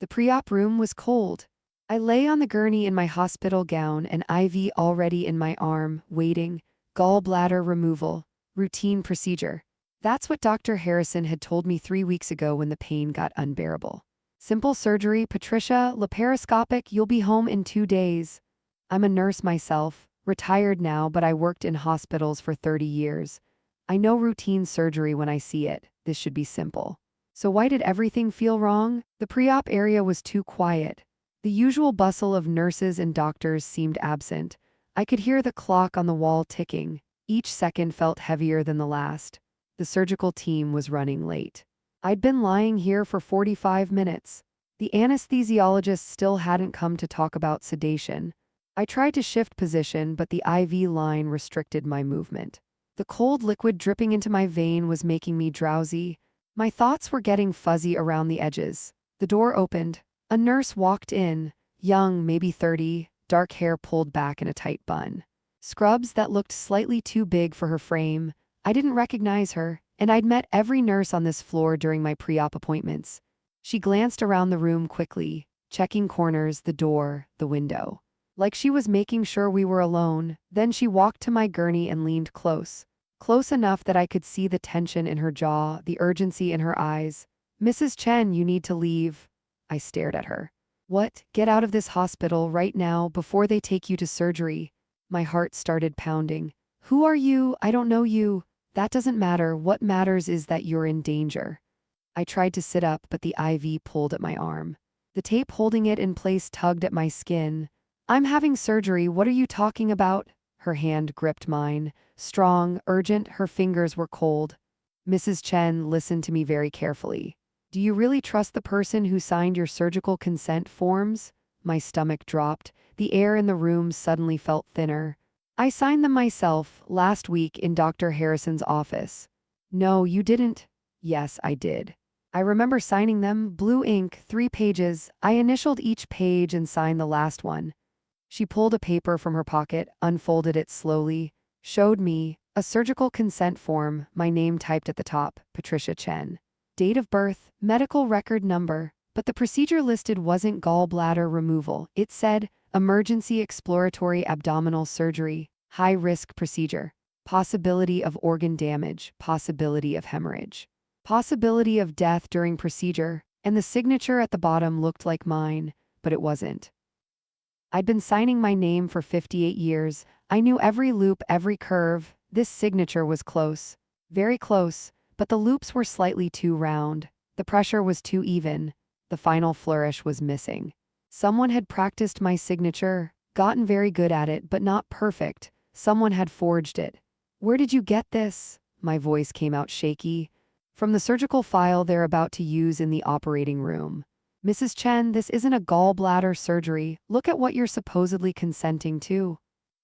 The pre-op room was cold. I lay on the gurney in my hospital gown, an IV already in my arm, waiting. Gallbladder removal. Routine procedure. That's what Dr. Harrison had told me 3 weeks ago when the pain got unbearable. Simple surgery, Patricia, laparoscopic, you'll be home in 2 days. I'm a nurse myself, retired now, but I worked in hospitals for 30 years. I know routine surgery when I see it. This should be simple. So why did everything feel wrong? The pre-op area was too quiet. The usual bustle of nurses and doctors seemed absent. I could hear the clock on the wall ticking. Each second felt heavier than the last. The surgical team was running late. I'd been lying here for 45 minutes. The anesthesiologist still hadn't come to talk about sedation. I tried to shift position, but the IV line restricted my movement. The cold liquid dripping into my vein was making me drowsy. My thoughts were getting fuzzy around the edges. The door opened. A nurse walked in, young, maybe 30, dark hair pulled back in a tight bun. Scrubs that looked slightly too big for her frame. I didn't recognize her, and I'd met every nurse on this floor during my pre-op appointments. She glanced around the room quickly, checking corners, the door, the window. Like she was making sure we were alone. Then she walked to my gurney and leaned close. Close enough that I could see the tension in her jaw, the urgency in her eyes. "Mrs. Chen, you need to leave." I stared at her. "What? Get out of this hospital right now before they take you to surgery." My heart started pounding. "Who are you? I don't know you." "That doesn't matter. What matters is that you're in danger." I tried to sit up, but the IV pulled at my arm. The tape holding it in place tugged at my skin. "I'm having surgery. What are you talking about?" Her hand gripped mine. Strong, urgent, her fingers were cold. "Mrs. Chen, listen to me very carefully. Do you really trust the person who signed your surgical consent forms?" My stomach dropped. The air in the room suddenly felt thinner. "I signed them myself, last week in Dr. Harrison's office." "No, you didn't." "Yes, I did. I remember signing them, blue ink, 3 pages. I initialed each page and signed the last one." She pulled a paper from her pocket, unfolded it slowly, showed me a surgical consent form, my name typed at the top, Patricia Chen. Date of birth, medical record number, but the procedure listed wasn't gallbladder removal. It said, emergency exploratory abdominal surgery, high-risk procedure, possibility of organ damage, possibility of hemorrhage, possibility of death during procedure, and the signature at the bottom looked like mine, but it wasn't. I'd been signing my name for 58 years. I knew every loop, every curve. This signature was close. Very close, but the loops were slightly too round. The pressure was too even. The final flourish was missing. Someone had practiced my signature, gotten very good at it, but not perfect. Someone had forged it. "Where did you get this?" My voice came out shaky. "From the surgical file they're about to use in the operating room." "Mrs. Chen, this isn't a gallbladder surgery. Look at what you're supposedly consenting to."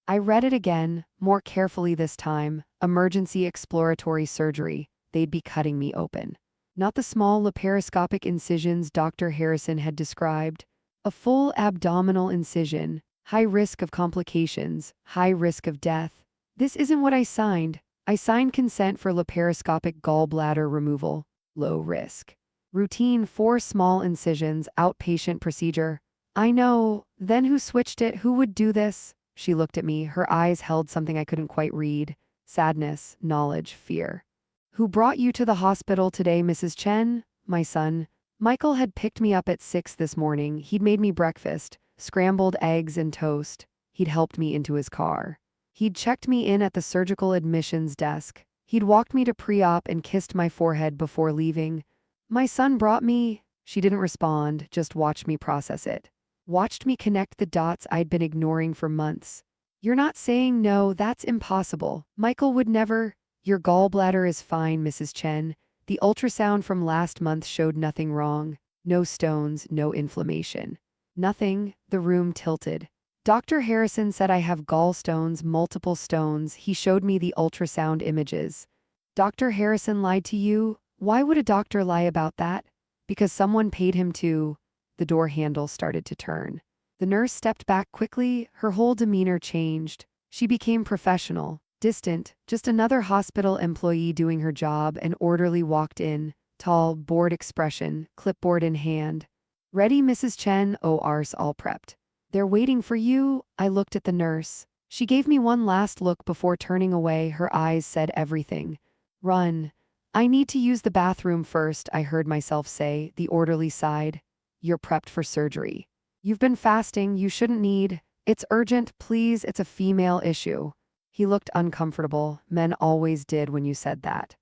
I read it again, more carefully this time. Emergency exploratory surgery. They'd be cutting me open. Not the small laparoscopic incisions Dr. Harrison had described. A full abdominal incision. High risk of complications. High risk of death. This isn't what I signed. I signed consent for laparoscopic gallbladder removal. Low risk. Routine 4 small incisions, outpatient procedure. I know. Then who switched it? Who would do this? She looked at me. Her eyes held something I couldn't quite read. Sadness, knowledge, fear. "Who brought you to the hospital today, Mrs. Chen?" "My son. Michael had picked me up at 6 this morning. He'd made me breakfast, scrambled eggs and toast. He'd helped me into his car. He'd checked me in at the surgical admissions desk. He'd walked me to pre-op and kissed my forehead before leaving. My son brought me." She didn't respond, just watched me process it. Watched me connect the dots I'd been ignoring for months. "You're not saying no, that's impossible. Michael would never." "Your gallbladder is fine, Mrs. Chen. The ultrasound from last month showed nothing wrong. No stones, no inflammation." "Nothing." The room tilted. "Dr. Harrison said I have gallstones, multiple stones. He showed me the ultrasound images." "Dr. Harrison lied to you?" "Why would a doctor lie about that?" "Because someone paid him to." The door handle started to turn. The nurse stepped back quickly. Her whole demeanor changed. She became professional, distant, just another hospital employee doing her job. An orderly walked in, tall, bored expression, clipboard in hand. Ready, Mrs. Chen? OR's all prepped. They're waiting for you. I looked at the nurse. She gave me one last look before turning away. Her eyes said everything. Run. I need to use the bathroom first, I heard myself say. The orderly sighed. You're prepped for surgery. You've been fasting, you shouldn't need. It's urgent, please, it's a female issue. He looked uncomfortable. Men always did when you said that.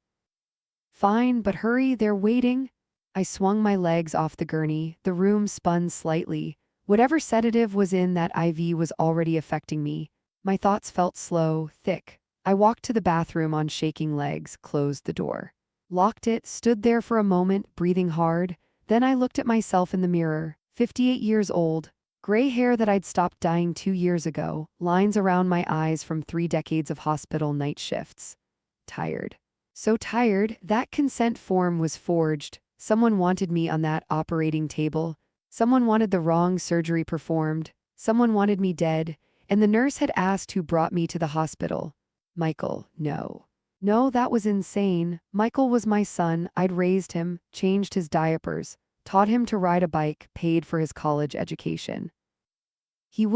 Fine, but hurry, they're waiting. I swung my legs off the gurney. The room spun slightly. Whatever sedative was in that IV was already affecting me. My thoughts felt slow, thick. I walked to the bathroom on shaking legs, closed the door. Locked it, stood there for a moment, breathing hard. Then I looked at myself in the mirror, 58 years old. Gray hair that I'd stopped dyeing 2 years ago, lines around my eyes from 3 decades of hospital night shifts. Tired. So tired, that consent form was forged. Someone wanted me on that operating table. Someone wanted the wrong surgery performed. Someone wanted me dead. And the nurse had asked who brought me to the hospital. Michael, no. No, that was insane. Michael was my son. I'd raised him, changed his diapers, taught him to ride a bike, paid for his college education. He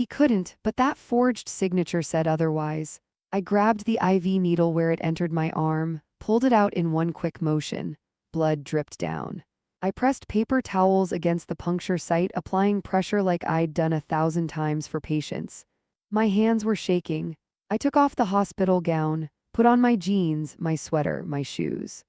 couldn't, but that forged signature said otherwise. I grabbed the IV needle where it entered my arm, pulled it out in one quick motion. Blood dripped down. I pressed paper towels against the puncture site, applying pressure like I'd done 1,000 times for patients. My hands were shaking. I took off the hospital gown, put on my jeans, my sweater, my shoes.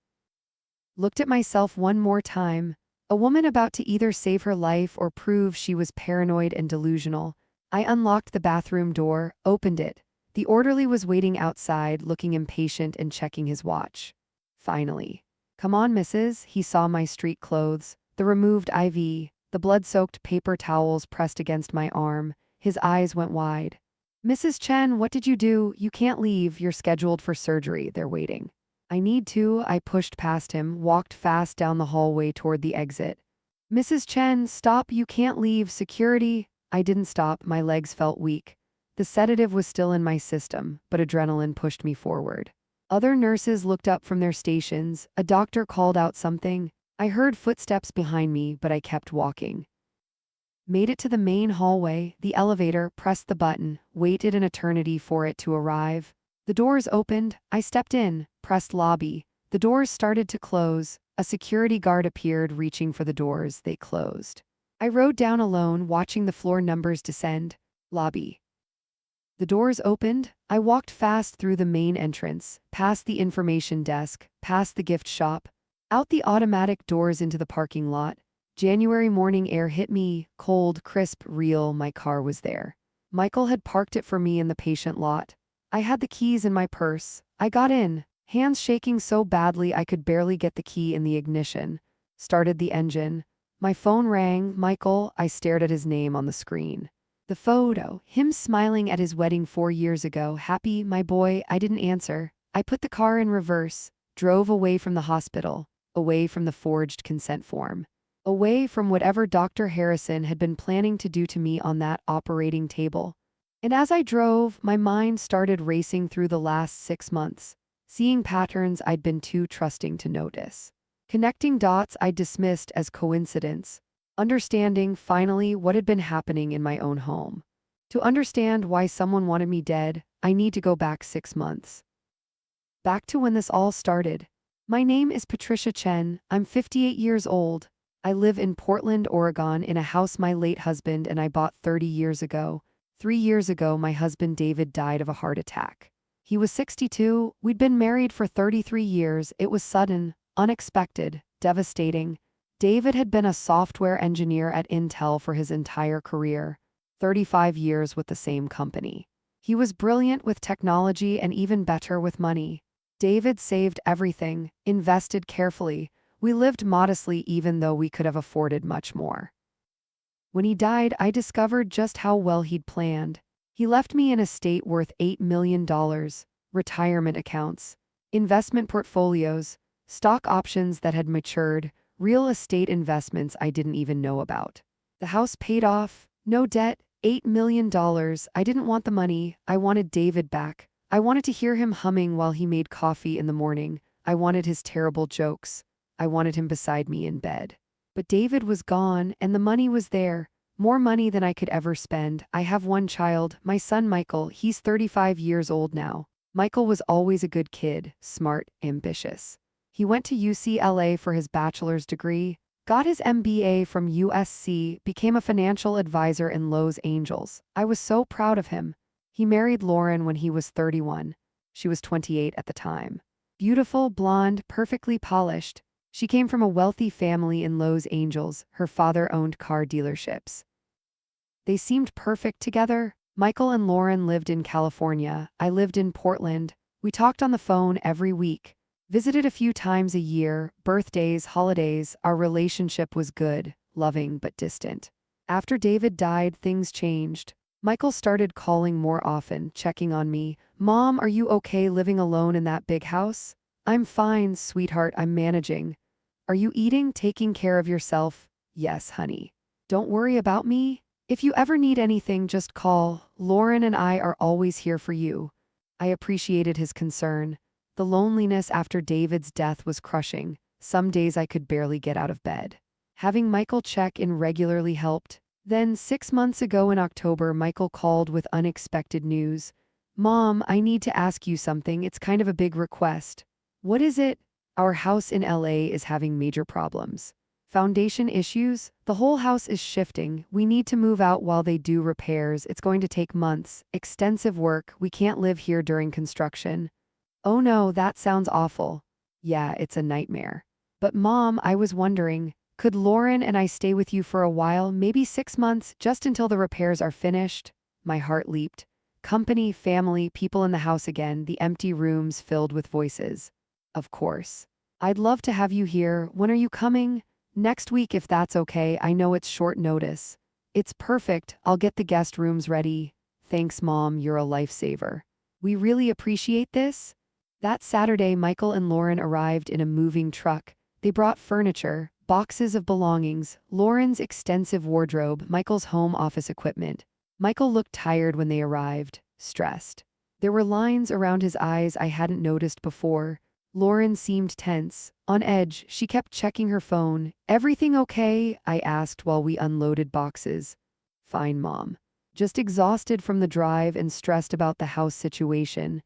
Looked at myself one more time. A woman about to either save her life or prove she was paranoid and delusional. I unlocked the bathroom door, opened it. The orderly was waiting outside, looking impatient and checking his watch. Finally. Come on, missus. He saw my street clothes, the removed IV, the blood-soaked paper towels pressed against my arm. His eyes went wide. Mrs. Chen, what did you do? You can't leave. You're scheduled for surgery. They're waiting. I need to. I pushed past him, walked fast down the hallway toward the exit. Mrs. Chen, stop. You can't leave. Security. I didn't stop. My legs felt weak. The sedative was still in my system, but adrenaline pushed me forward. Other nurses looked up from their stations. A doctor called out something. I heard footsteps behind me, but I kept walking. Made it to the main hallway, the elevator, pressed the button, waited an eternity for it to arrive. The doors opened. I stepped in, pressed lobby. The doors started to close. A security guard appeared, reaching for the doors. They closed. I rode down alone, watching the floor numbers descend. Lobby. The doors opened. I walked fast through the main entrance, past the information desk, past the gift shop, out the automatic doors into the parking lot. January morning air hit me, cold, crisp, real. My car was there. Michael had parked it for me in the patient lot. I had the keys in my purse. I got in, hands shaking so badly I could barely get the key in the ignition. Started the engine. My phone rang. Michael, I stared at his name on the screen. The photo, him smiling at his wedding 4 years ago, happy, my boy. I didn't answer. I put the car in reverse, drove away from the hospital, away from the forged consent form, away from whatever Dr. Harrison had been planning to do to me on that operating table. And as I drove, my mind started racing through the last 6 months, seeing patterns I'd been too trusting to notice, connecting dots I dismissed as coincidence. Understanding, finally, what had been happening in my own home. To understand why someone wanted me dead, I need to go back 6 months. Back to when this all started. My name is Patricia Chen. I'm 58 years old. I live in Portland, Oregon, in a house my late husband and I bought 30 years ago. 3 years ago, my husband David died of a heart attack. He was 62. We'd been married for 33 years. It was sudden, unexpected, devastating. David had been a software engineer at Intel for his entire career, 35 years with the same company. He was brilliant with technology and even better with money. David saved everything, invested carefully. We lived modestly even though we could have afforded much more. When he died, I discovered just how well he'd planned. He left me an estate worth $8 million, retirement accounts, investment portfolios, stock options that had matured, real estate investments I didn't even know about. The house paid off, no debt, $8 million. I didn't want the money. I wanted David back. I wanted to hear him humming while he made coffee in the morning. I wanted his terrible jokes. I wanted him beside me in bed. But David was gone, and the money was there. More money than I could ever spend. I have one child, my son Michael. He's 35 years old now. Michael was always a good kid, smart, ambitious. He went to UCLA for his bachelor's degree, got his MBA from USC, became a financial advisor in Los Angeles. I was so proud of him. He married Lauren when he was 31. She was 28 at the time. Beautiful, blonde, perfectly polished. She came from a wealthy family in Los Angeles. Her father owned car dealerships. They seemed perfect together. Michael and Lauren lived in California. I lived in Portland. We talked on the phone every week. Visited a few times a year, birthdays, holidays. Our relationship was good, loving but distant. After David died, things changed. Michael started calling more often, checking on me. "Mom, are you okay living alone in that big house?" "I'm fine, sweetheart, I'm managing." "Are you eating, taking care of yourself?" "Yes, honey." "Don't worry about me. If you ever need anything, just call. Lauren and I are always here for you." I appreciated his concern. The loneliness after David's death was crushing. Some days I could barely get out of bed. Having Michael check in regularly helped. Then, 6 months ago in October, Michael called with unexpected news. "Mom, I need to ask you something. It's kind of a big request." "What is it?" "Our house in LA is having major problems. Foundation issues? The whole house is shifting. We need to move out while they do repairs. It's going to take months. Extensive work. We can't live here during construction." "Oh no, that sounds awful." "Yeah, it's a nightmare." "But Mom, I was wondering, could Lauren and I stay with you for a while, maybe 6 months, just until the repairs are finished?" My heart leaped. Company, family, people in the house again, the empty rooms filled with voices. "Of course. I'd love to have you here. When are you coming?" "Next week if that's okay. I know it's short notice." "It's perfect. I'll get the guest rooms ready." "Thanks, Mom. You're a lifesaver. We really appreciate this." That Saturday, Michael and Lauren arrived in a moving truck. They brought furniture, boxes of belongings, Lauren's extensive wardrobe, Michael's home office equipment. Michael looked tired when they arrived, stressed. There were lines around his eyes I hadn't noticed before. Lauren seemed tense, on edge. She kept checking her phone. "Everything okay?" I asked while we unloaded boxes. "Fine, Mom. Just exhausted from the drive and stressed about the house situation."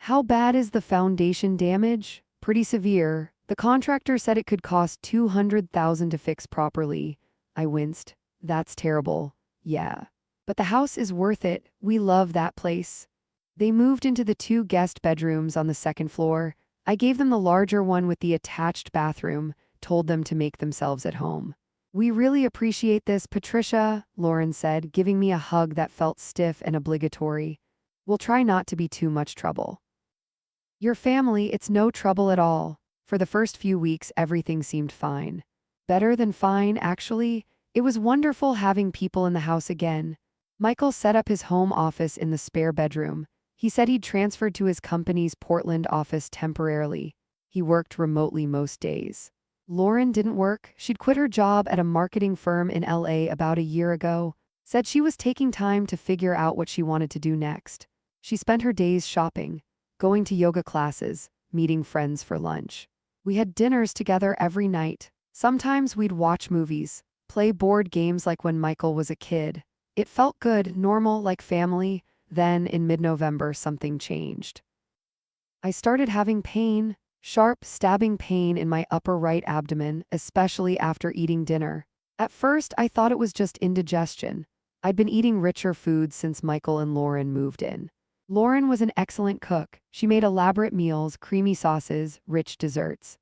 "How bad is the foundation damage?" "Pretty severe. The contractor said it could cost $200,000 to fix properly." I winced. "That's terrible." "Yeah. But the house is worth it. We love that place." They moved into the 2 guest bedrooms on the 2nd floor. I gave them the larger one with the attached bathroom, told them to make themselves at home. "We really appreciate this, Patricia," Lauren said, giving me a hug that felt stiff and obligatory. "We'll try not to be too much trouble." "Your family, it's no trouble at all." For the first few weeks, everything seemed fine. Better than fine, actually. It was wonderful having people in the house again. Michael set up his home office in the spare bedroom. He said he'd transferred to his company's Portland office temporarily. He worked remotely most days. Lauren didn't work. She'd quit her job at a marketing firm in LA about a year ago. Said she was taking time to figure out what she wanted to do next. She spent her days shopping, going to yoga classes, meeting friends for lunch. We had dinners together every night. Sometimes we'd watch movies, play board games like when Michael was a kid. It felt good, normal, like family. Then, in mid-November, something changed. I started having pain, sharp, stabbing pain in my upper right abdomen, especially after eating dinner. At first, I thought it was just indigestion. I'd been eating richer foods since Michael and Lauren moved in. Lauren was an excellent cook. She made elaborate meals, creamy sauces, rich desserts.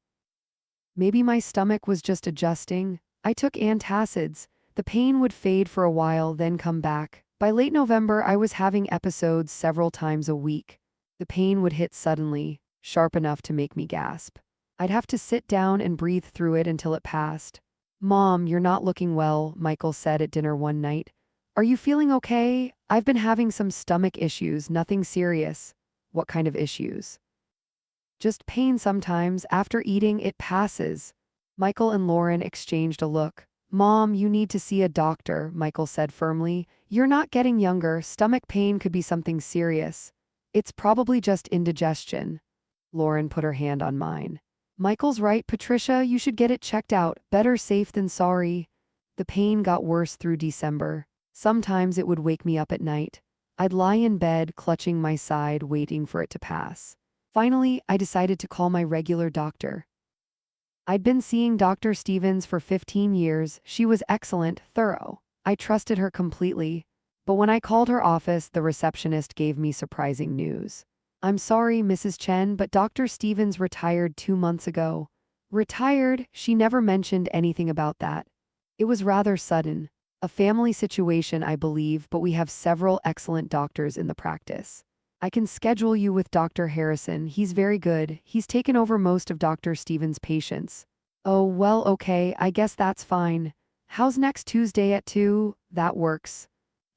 Maybe my stomach was just adjusting. I took antacids. The pain would fade for a while, then come back. By late November, I was having episodes several times a week. The pain would hit suddenly, sharp enough to make me gasp. I'd have to sit down and breathe through it until it passed. "Mom, you're not looking well," Michael said at dinner one night. "Are you feeling okay?" "I've been having some stomach issues, nothing serious." "What kind of issues?" "Just pain sometimes. After eating, it passes." Michael and Lauren exchanged a look. "Mom, you need to see a doctor," Michael said firmly. "You're not getting younger. Stomach pain could be something serious." "It's probably just indigestion." Lauren put her hand on mine. Michael's right, Patricia, you should get it checked out. Better safe than sorry. The pain got worse through December. Sometimes it would wake me up at night. I'd lie in bed, clutching my side, waiting for it to pass. Finally, I decided to call my regular doctor. I'd been seeing Dr. Stevens for 15 years. She was excellent, thorough. I trusted her completely. But when I called her office, the receptionist gave me surprising news. I'm sorry, Mrs. Chen, but Dr. Stevens retired 2 months ago. Retired? She never mentioned anything about that. It was rather sudden. A family situation, I believe, but we have several excellent doctors in the practice. I can schedule you with Dr. Harrison. He's very good. He's taken over most of Dr. Stevens' patients. Oh, well, okay, I guess that's fine. How's next Tuesday at 2? That works.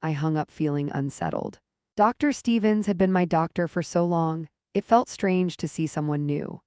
I hung up feeling unsettled. Dr. Stevens had been my doctor for so long, it felt strange to see someone new.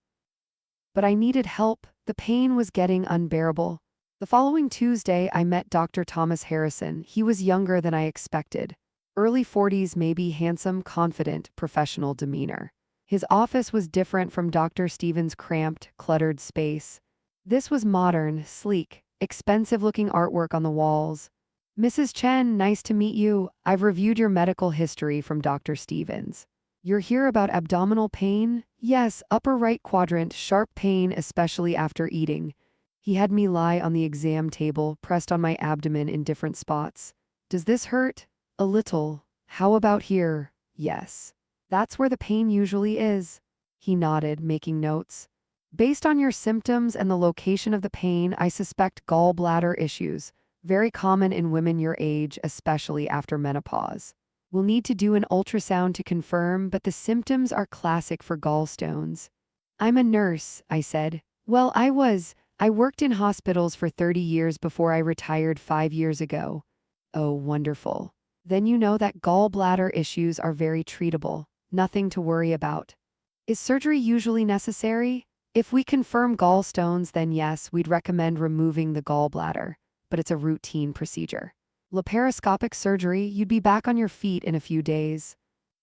But I needed help. The pain was getting unbearable. The following Tuesday, I met Dr. Thomas Harrison. He was younger than I expected. Early 40s, maybe, handsome, confident, professional demeanor. His office was different from Dr. Stevens' cramped, cluttered space. This was modern, sleek, expensive-looking artwork on the walls. Mrs. Chen, nice to meet you. I've reviewed your medical history from Dr. Stevens. You're here about abdominal pain? Yes, upper right quadrant, sharp pain, especially after eating. He had me lie on the exam table, pressed on my abdomen in different spots. Does this hurt? A little. How about here? Yes. That's where the pain usually is. He nodded, making notes. Based on your symptoms and the location of the pain, I suspect gallbladder issues, very common in women your age, especially after menopause. We'll need to do an ultrasound to confirm, but the symptoms are classic for gallstones. I'm a nurse, I said. Well, I worked in hospitals for 30 years before I retired 5 years ago. Oh, wonderful. Then you know that gallbladder issues are very treatable, nothing to worry about. Is surgery usually necessary? If we confirm gallstones, then yes, we'd recommend removing the gallbladder, but it's a routine procedure. Laparoscopic surgery, you'd be back on your feet in a few days.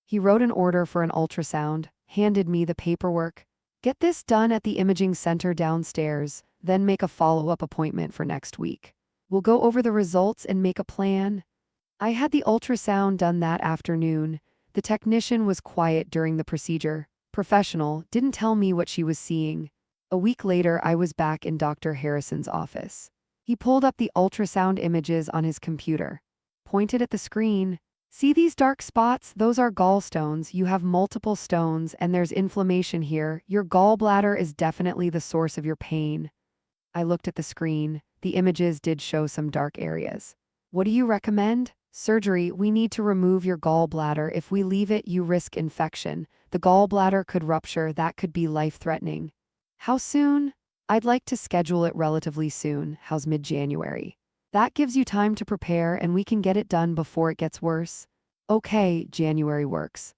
He wrote an order for an ultrasound, handed me the paperwork. Get this done at the imaging center downstairs, then make a follow-up appointment for next week. We'll go over the results and make a plan. I had the ultrasound done that afternoon. The technician was quiet during the procedure. Professional, didn't tell me what she was seeing. A week later, I was back in Dr. Harrison's office. He pulled up the ultrasound images on his computer, pointed at the screen. See these dark spots? Those are gallstones. You have multiple stones and there's inflammation here. Your gallbladder is definitely the source of your pain. I looked at the screen. The images did show some dark areas. What do you recommend? Surgery. We need to remove your gallbladder. If we leave it, you risk infection. The gallbladder could rupture. That could be life-threatening. How soon? I'd like to schedule it relatively soon. How's mid-January? That gives you time to prepare and we can get it done before it gets worse. Okay, January works.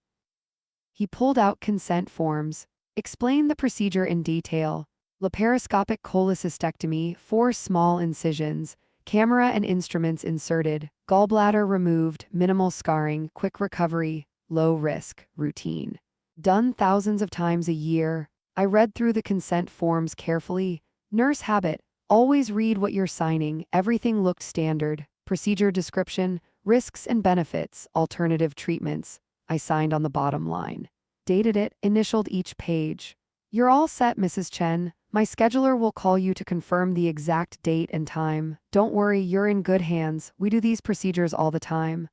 He pulled out consent forms, explained the procedure in detail. Laparoscopic cholecystectomy, 4 small incisions, camera and instruments inserted, gallbladder removed, minimal scarring, quick recovery, low risk, routine. Done thousands of times a year. I read through the consent forms carefully. Nurse habit, always read what you're signing. Everything looked standard. Procedure description, risks and benefits, alternative treatments. I signed on the bottom line. Dated it, initialed each page. You're all set, Mrs. Chen. My scheduler will call you to confirm the exact date and time. Don't worry, you're in good hands. We do these procedures all the time.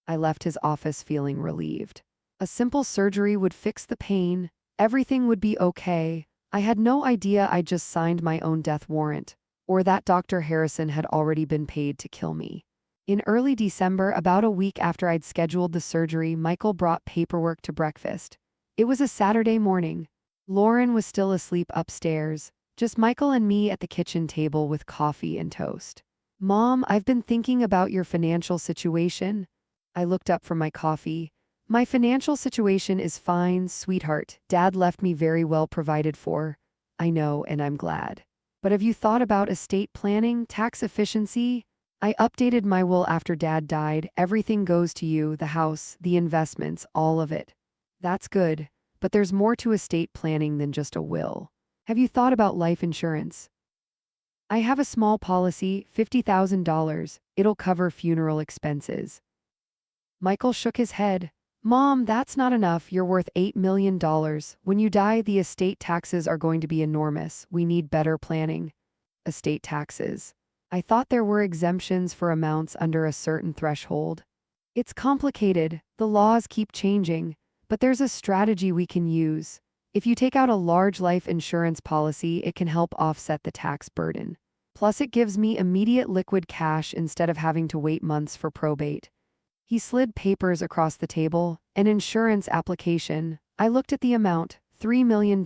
I left his office feeling relieved. A simple surgery would fix the pain. Everything would be okay. I had no idea I'd just signed my own death warrant, or that Dr. Harrison had already been paid to kill me. In early December, about a week after I'd scheduled the surgery, Michael brought paperwork to breakfast. It was a Saturday morning. Lauren was still asleep upstairs, just Michael and me at the kitchen table with coffee and toast. Mom, I've been thinking about your financial situation. I looked up from my coffee. My financial situation is fine, sweetheart. Dad left me very well provided for. I know, and I'm glad. But have you thought about estate planning, tax efficiency? I updated my will after Dad died. Everything goes to you, the house, the investments, all of it. That's good. But there's more to estate planning than just a will. Have you thought about life insurance? I have a small policy, $50,000. It'll cover funeral expenses. Michael shook his head. Mom, that's not enough. You're worth $8 million. When you die, the estate taxes are going to be enormous. We need better planning. Estate taxes. I thought there were exemptions for amounts under a certain threshold. It's complicated. The laws keep changing. But there's a strategy we can use. If you take out a large life insurance policy, it can help offset the tax burden. Plus, it gives me immediate liquid cash instead of having to wait months for probate. He slid papers across the table. An insurance application. I looked at the amount, $3 million.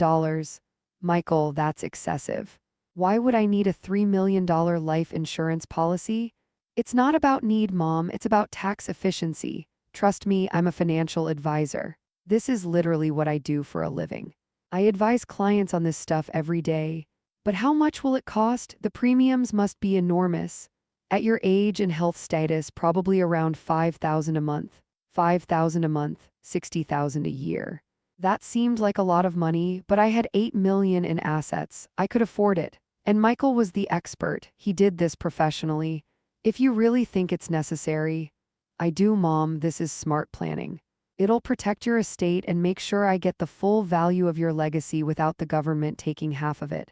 Michael, that's excessive. Why would I need a $3 million life insurance policy? It's not about need, Mom, it's about tax efficiency. Trust me, I'm a financial advisor. This is literally what I do for a living. I advise clients on this stuff every day. But how much will it cost? The premiums must be enormous. At your age and health status, probably around $5,000 a month. $5,000 a month, $60,000 a year. That seemed like a lot of money, but I had $8 million in assets. I could afford it. And Michael was the expert. He did this professionally. If you really think it's necessary. I do, Mom. This is smart planning. It'll protect your estate and make sure I get the full value of your legacy without the government taking half of it.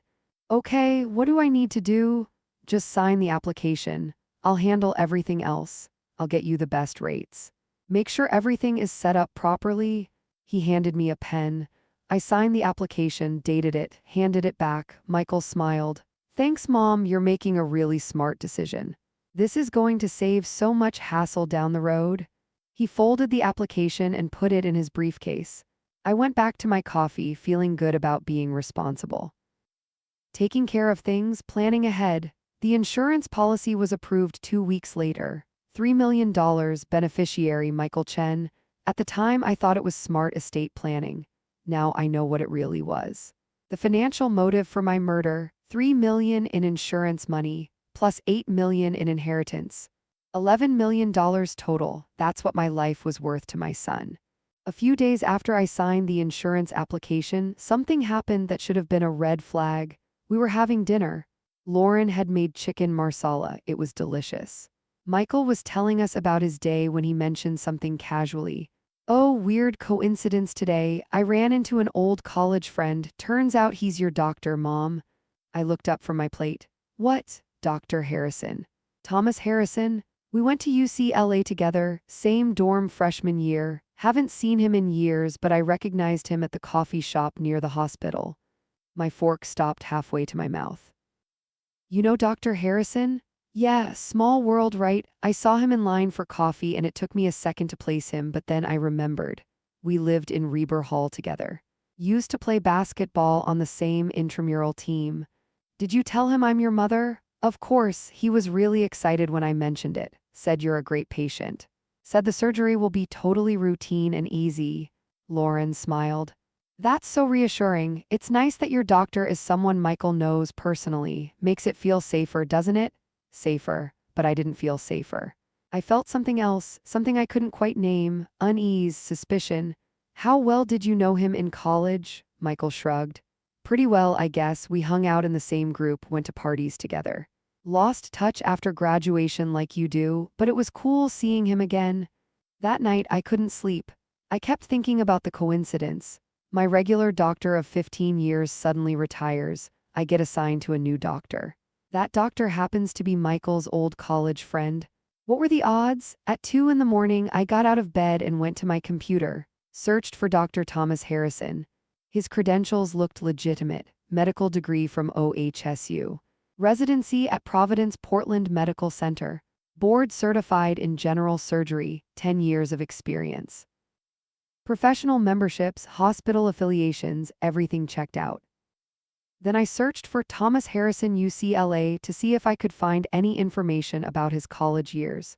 Okay, what do I need to do? Just sign the application. I'll handle everything else. I'll get you the best rates. Make sure everything is set up properly. He handed me a pen. I signed the application, dated it, handed it back. Michael smiled. Thanks, Mom, you're making a really smart decision. This is going to save so much hassle down the road. He folded the application and put it in his briefcase. I went back to my coffee, feeling good about being responsible. Taking care of things, planning ahead. The insurance policy was approved 2 weeks later. $3 million, beneficiary Michael Chen. At the time, I thought it was smart estate planning. Now I know what it really was. The financial motive for my murder, $3 million in insurance money, plus $8 million in inheritance. $11 million total, that's what my life was worth to my son. A few days after I signed the insurance application, something happened that should have been a red flag. We were having dinner. Lauren had made chicken marsala. It was delicious. Michael was telling us about his day when he mentioned something casually. Oh, weird coincidence today. I ran into an old college friend. Turns out he's your doctor, Mom. I looked up from my plate. What? Dr. Harrison. Thomas Harrison? We went to UCLA together, same dorm freshman year. Haven't seen him in years, but I recognized him at the coffee shop near the hospital. My fork stopped halfway to my mouth. You know Dr. Harrison? Yeah, small world, right? I saw him in line for coffee and it took me a second to place him, but then I remembered. We lived in Reber Hall together. Used to play basketball on the same intramural team. Did you tell him I'm your mother? Of course, he was really excited when I mentioned it. Said you're a great patient. Said the surgery will be totally routine and easy. Lauren smiled. That's so reassuring. It's nice that your doctor is someone Michael knows personally. Makes it feel safer, doesn't it? Safer, but I didn't feel safer. I felt something else, something I couldn't quite name, unease, suspicion. How well did you know him in college? Michael shrugged. Pretty well, I guess. We hung out in the same group, went to parties together. Lost touch after graduation like you do, but it was cool seeing him again. That night I couldn't sleep. I kept thinking about the coincidence. My regular doctor of 15 years suddenly retires. I get assigned to a new doctor. That doctor happens to be Michael's old college friend. What were the odds? At 2 in the morning, I got out of bed and went to my computer. Searched for Dr. Thomas Harrison. His credentials looked legitimate. Medical degree from OHSU. Residency at Providence Portland Medical Center. Board certified in general surgery, 10 years of experience. Professional memberships, hospital affiliations, everything checked out. Then I searched for Thomas Harrison UCLA to see if I could find any information about his college years.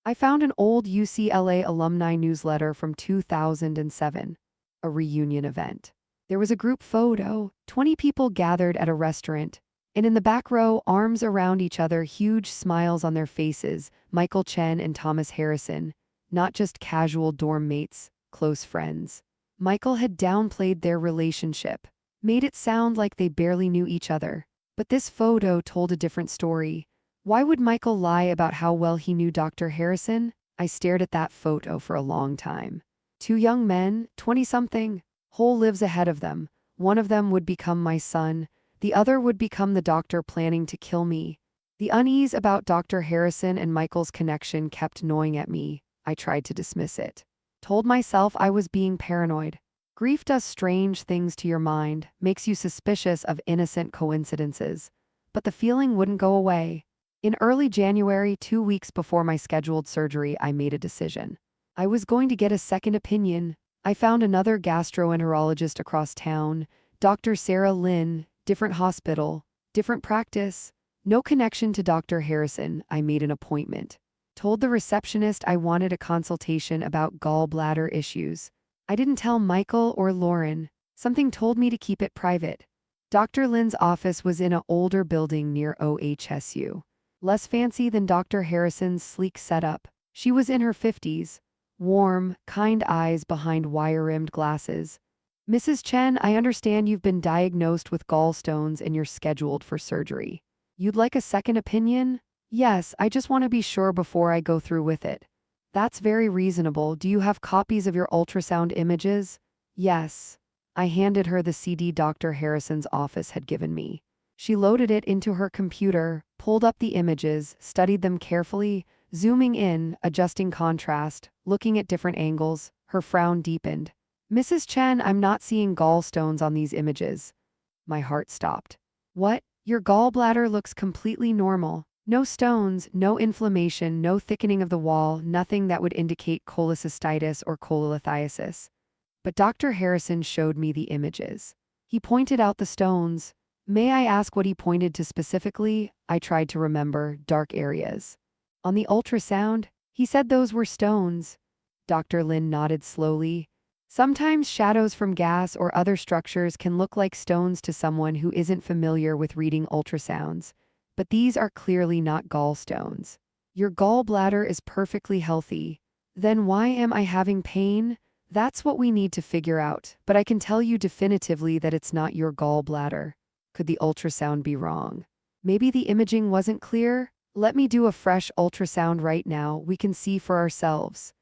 I found an old UCLA alumni newsletter from 2007, a reunion event. There was a group photo, 20 people gathered at a restaurant, and in the back row, arms around each other, huge smiles on their faces, Michael Chen and Thomas Harrison, not just casual dorm mates, close friends. Michael had downplayed their relationship. made it sound like they barely knew each other. But this photo told a different story. Why would Michael lie about how well he knew Dr. Harrison? I stared at that photo for a long time. Two young men, 20-something, whole lives ahead of them. One of them would become my son. The other would become the doctor planning to kill me. The unease about Dr. Harrison and Michael's connection kept gnawing at me. I tried to dismiss it. Told myself I was being paranoid. Grief does strange things to your mind, makes you suspicious of innocent coincidences. But the feeling wouldn't go away. In early January, 2 weeks before my scheduled surgery, I made a decision. I was going to get a second opinion. I found another gastroenterologist across town, Dr. Sarah Lynn, different hospital, different practice. No connection to Dr. Harrison. I made an appointment. Told the receptionist I wanted a consultation about gallbladder issues. I didn't tell Michael or Lauren. Something told me to keep it private. Dr. Lynn's office was in an older building near OHSU. Less fancy than Dr. Harrison's sleek setup. She was in her 50s. Warm, kind eyes behind wire-rimmed glasses. Mrs. Chen, I understand you've been diagnosed with gallstones and you're scheduled for surgery. You'd like a second opinion? Yes, I just want to be sure before I go through with it. That's very reasonable. Do you have copies of your ultrasound images? Yes. I handed her the CD Dr. Harrison's office had given me. She loaded it into her computer, pulled up the images, studied them carefully, zooming in, adjusting contrast, looking at different angles. Her frown deepened. Mrs. Chen, I'm not seeing gallstones on these images. My heart stopped. What? Your gallbladder looks completely normal. No stones, no inflammation, no thickening of the wall, nothing that would indicate cholecystitis or cholelithiasis. But Dr. Harrison showed me the images. He pointed out the stones. May I ask what he pointed to specifically? I tried to remember. Dark areas. On the ultrasound, he said those were stones. Dr. Lynn nodded slowly. Sometimes shadows from gas or other structures can look like stones to someone who isn't familiar with reading ultrasounds. But these are clearly not gallstones. Your gallbladder is perfectly healthy. Then why am I having pain? That's what we need to figure out, but I can tell you definitively that it's not your gallbladder. Could the ultrasound be wrong? Maybe the imaging wasn't clear? Let me do a fresh ultrasound right now. We can see for ourselves.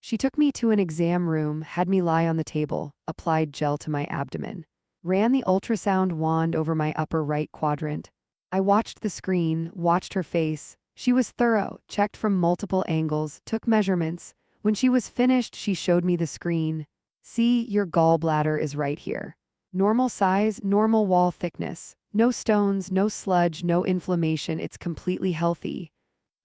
She took me to an exam room, had me lie on the table, applied gel to my abdomen, ran the ultrasound wand over my upper right quadrant. I watched the screen, watched her face. She was thorough, checked from multiple angles, took measurements. When she was finished, she showed me the screen. See, your gallbladder is right here. Normal size, normal wall thickness. No stones, no sludge, no inflammation. It's completely healthy.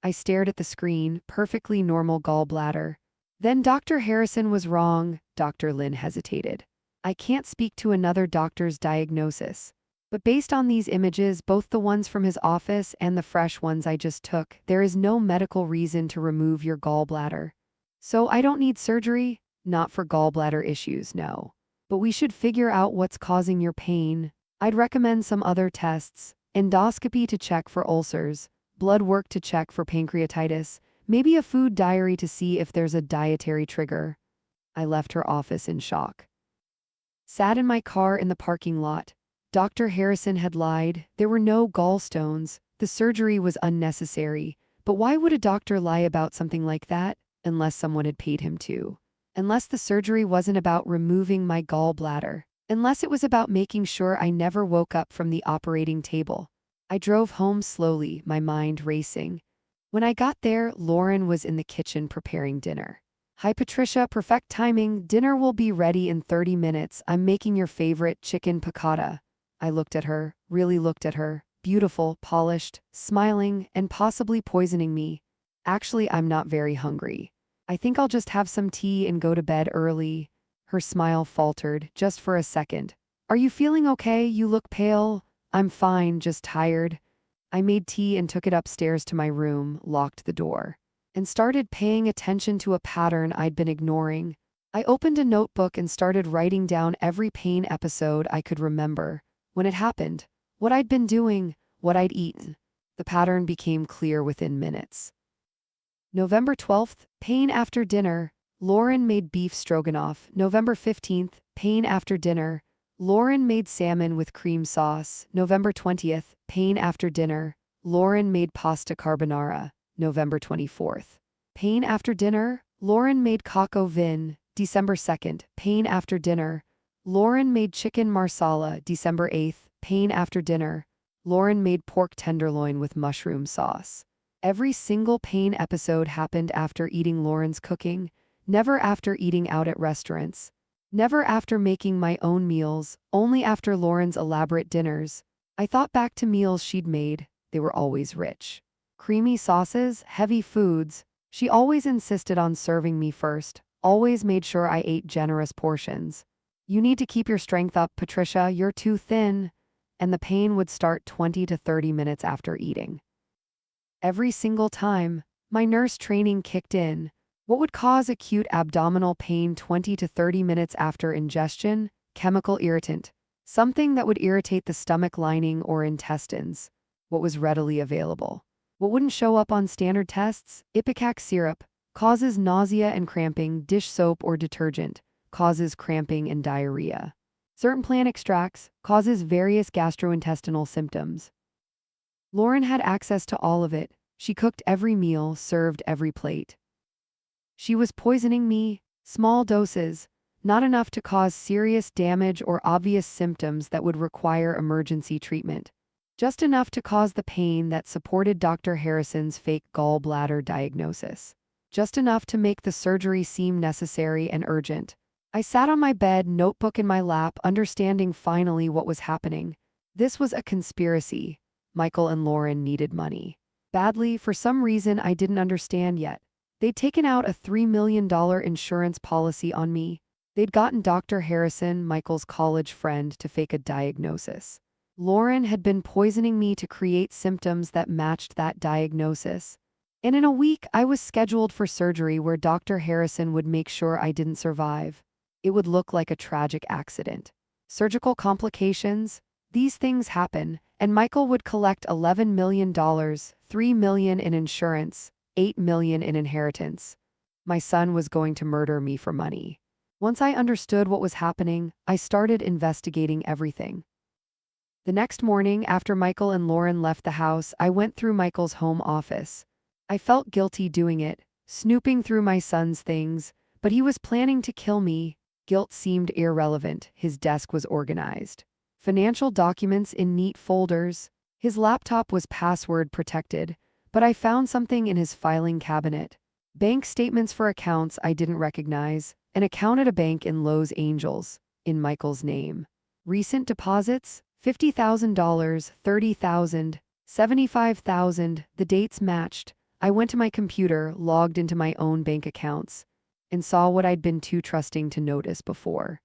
I stared at the screen, perfectly normal gallbladder. Then Dr. Harrison was wrong. Dr. Lynn hesitated. I can't speak to another doctor's diagnosis. But based on these images, both the ones from his office and the fresh ones I just took, there is no medical reason to remove your gallbladder. So I don't need surgery? Not for gallbladder issues, no. But we should figure out what's causing your pain. I'd recommend some other tests. Endoscopy to check for ulcers, blood work to check for pancreatitis, maybe a food diary to see if there's a dietary trigger. I left her office in shock. Sat in my car in the parking lot. Dr. Harrison had lied. There were no gallstones. The surgery was unnecessary. But why would a doctor lie about something like that? Unless someone had paid him to. Unless the surgery wasn't about removing my gallbladder. Unless it was about making sure I never woke up from the operating table. I drove home slowly, my mind racing. When I got there, Lauren was in the kitchen preparing dinner. Hi Patricia, perfect timing. Dinner will be ready in 30 minutes. I'm making your favorite chicken piccata. I looked at her, really looked at her, beautiful, polished, smiling, and possibly poisoning me. Actually, I'm not very hungry. I think I'll just have some tea and go to bed early. Her smile faltered, just for a second. Are you feeling okay? You look pale. I'm fine, just tired. I made tea and took it upstairs to my room, locked the door, and started paying attention to a pattern I'd been ignoring. I opened a notebook and started writing down every pain episode I could remember. When it happened, what I'd been doing, what I'd eaten. The pattern became clear within minutes. November 12th, pain after dinner. Lauren made beef stroganoff. November 15th, pain after dinner. Lauren made salmon with cream sauce. November 20th, pain after dinner. Lauren made pasta carbonara. November 24th. Pain after dinner. Lauren made coq au vin. December 2nd, pain after dinner. Lauren made chicken marsala. December 8th, pain after dinner. Lauren made pork tenderloin with mushroom sauce. Every single pain episode happened after eating Lauren's cooking, never after eating out at restaurants. Never after making my own meals, only after Lauren's elaborate dinners. I thought back to meals she'd made. They were always rich. Creamy sauces, heavy foods. She always insisted on serving me first, always made sure I ate generous portions. "You need to keep your strength up, Patricia, you're too thin." And the pain would start 20 to 30 minutes after eating. Every single time, my nurse training kicked in. What would cause acute abdominal pain 20 to 30 minutes after ingestion? Chemical irritant. Something that would irritate the stomach lining or intestines. What was readily available? What wouldn't show up on standard tests? Ipecac syrup. Causes nausea and cramping. Dish soap or detergent. Causes cramping and diarrhea. Certain plant extracts. Causes various gastrointestinal symptoms. Lauren had access to all of it. She cooked every meal, served every plate. She was poisoning me, small doses, not enough to cause serious damage or obvious symptoms that would require emergency treatment. Just enough to cause the pain that supported Dr. Harrison's fake gallbladder diagnosis. Just enough to make the surgery seem necessary and urgent. I sat on my bed, notebook in my lap, understanding finally what was happening. This was a conspiracy. Michael and Lauren needed money. Badly, for some reason I didn't understand yet. They'd taken out a $3 million insurance policy on me. They'd gotten Dr. Harrison, Michael's college friend, to fake a diagnosis. Lauren had been poisoning me to create symptoms that matched that diagnosis. And in a week, I was scheduled for surgery where Dr. Harrison would make sure I didn't survive. It would look like a tragic accident. Surgical complications? These things happen, and Michael would collect $11 million, $3 million in insurance, $8 million in inheritance. My son was going to murder me for money. Once I understood what was happening, I started investigating everything. The next morning, after Michael and Lauren left the house, I went through Michael's home office. I felt guilty doing it, snooping through my son's things, but he was planning to kill me. Guilt seemed irrelevant. His desk was organized. Financial documents in neat folders. His laptop was password protected, but I found something in his filing cabinet. Bank statements for accounts I didn't recognize, an account at a bank in Los Angeles, in Michael's name. Recent deposits, $50,000, $30,000, $75,000, the dates matched. I went to my computer, logged into my own bank accounts, and saw what I'd been too trusting to notice before.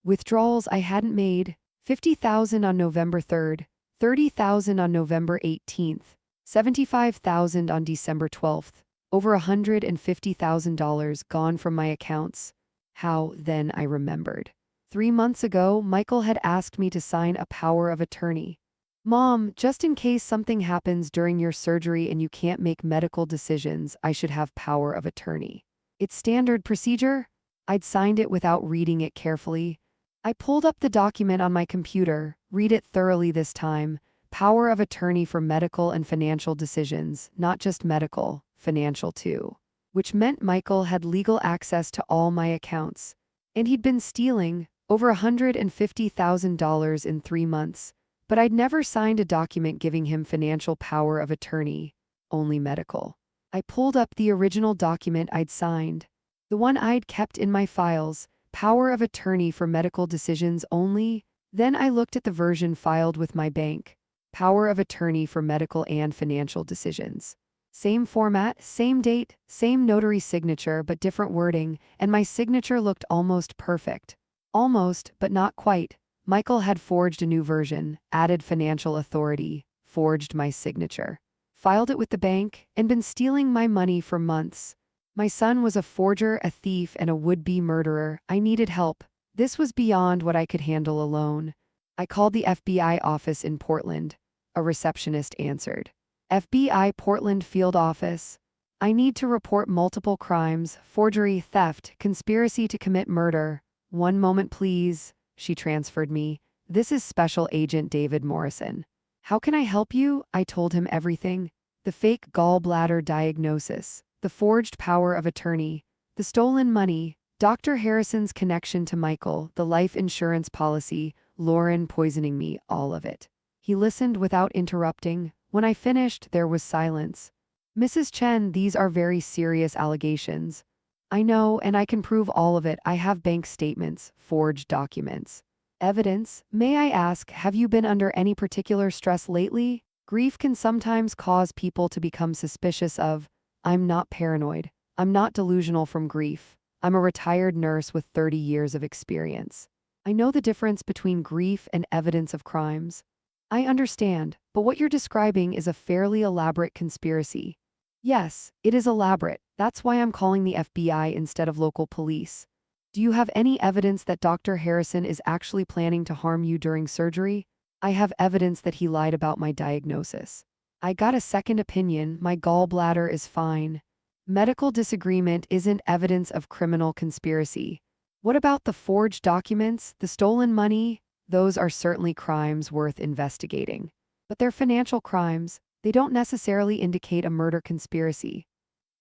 Withdrawals I hadn't made, $50,000 on November 3rd, $30,000 on November 18th, $75,000 on December 12th, over $150,000 gone from my accounts. How, then, I remembered. 3 months ago, Michael had asked me to sign a power of attorney. "Mom, just in case something happens during your surgery and you can't make medical decisions, I should have power of attorney. It's standard procedure." I'd signed it without reading it carefully. I pulled up the document on my computer, read it thoroughly this time. Power of attorney for medical and financial decisions, not just medical, financial too. Which meant Michael had legal access to all my accounts. And he'd been stealing over $150,000 in 3 months. But I'd never signed a document giving him financial power of attorney, only medical. I pulled up the original document I'd signed, the one I'd kept in my files, power of attorney for medical decisions only. Then I looked at the version filed with my bank, power of attorney for medical and financial decisions. Same format, same date, same notary signature, but different wording, and my signature looked almost perfect. Almost, but not quite. Michael had forged a new version, added financial authority, forged my signature, filed it with the bank, and been stealing my money for months. My son was a forger, a thief, and a would-be murderer. I needed help. This was beyond what I could handle alone. I called the FBI office in Portland. A receptionist answered. "FBI Portland Field Office. I need to report multiple crimes, forgery, theft, conspiracy to commit murder. 1 moment please." She transferred me. This is Special Agent David Morrison. How can I help you? I told him everything. The fake gallbladder diagnosis, the forged power of attorney, the stolen money, Dr. Harrison's connection to Michael, the life insurance policy, Lauren poisoning me, all of it. He listened without interrupting. When I finished, there was silence. Mrs. Chen, these are very serious allegations. I know, and I can prove all of it. I have bank statements, forged documents. Evidence. May I ask, have you been under any particular stress lately? Grief can sometimes cause people to become suspicious of. I'm not paranoid. I'm not delusional from grief. I'm a retired nurse with 30 years of experience. I know the difference between grief and evidence of crimes. I understand, but what you're describing is a fairly elaborate conspiracy. Yes, it is elaborate. That's why I'm calling the FBI instead of local police. Do you have any evidence that Dr. Harrison is actually planning to harm you during surgery? I have evidence that he lied about my diagnosis. I got a second opinion. My gallbladder is fine. Medical disagreement isn't evidence of criminal conspiracy. What about the forged documents, the stolen money? Those are certainly crimes worth investigating. But they're financial crimes. They don't necessarily indicate a murder conspiracy.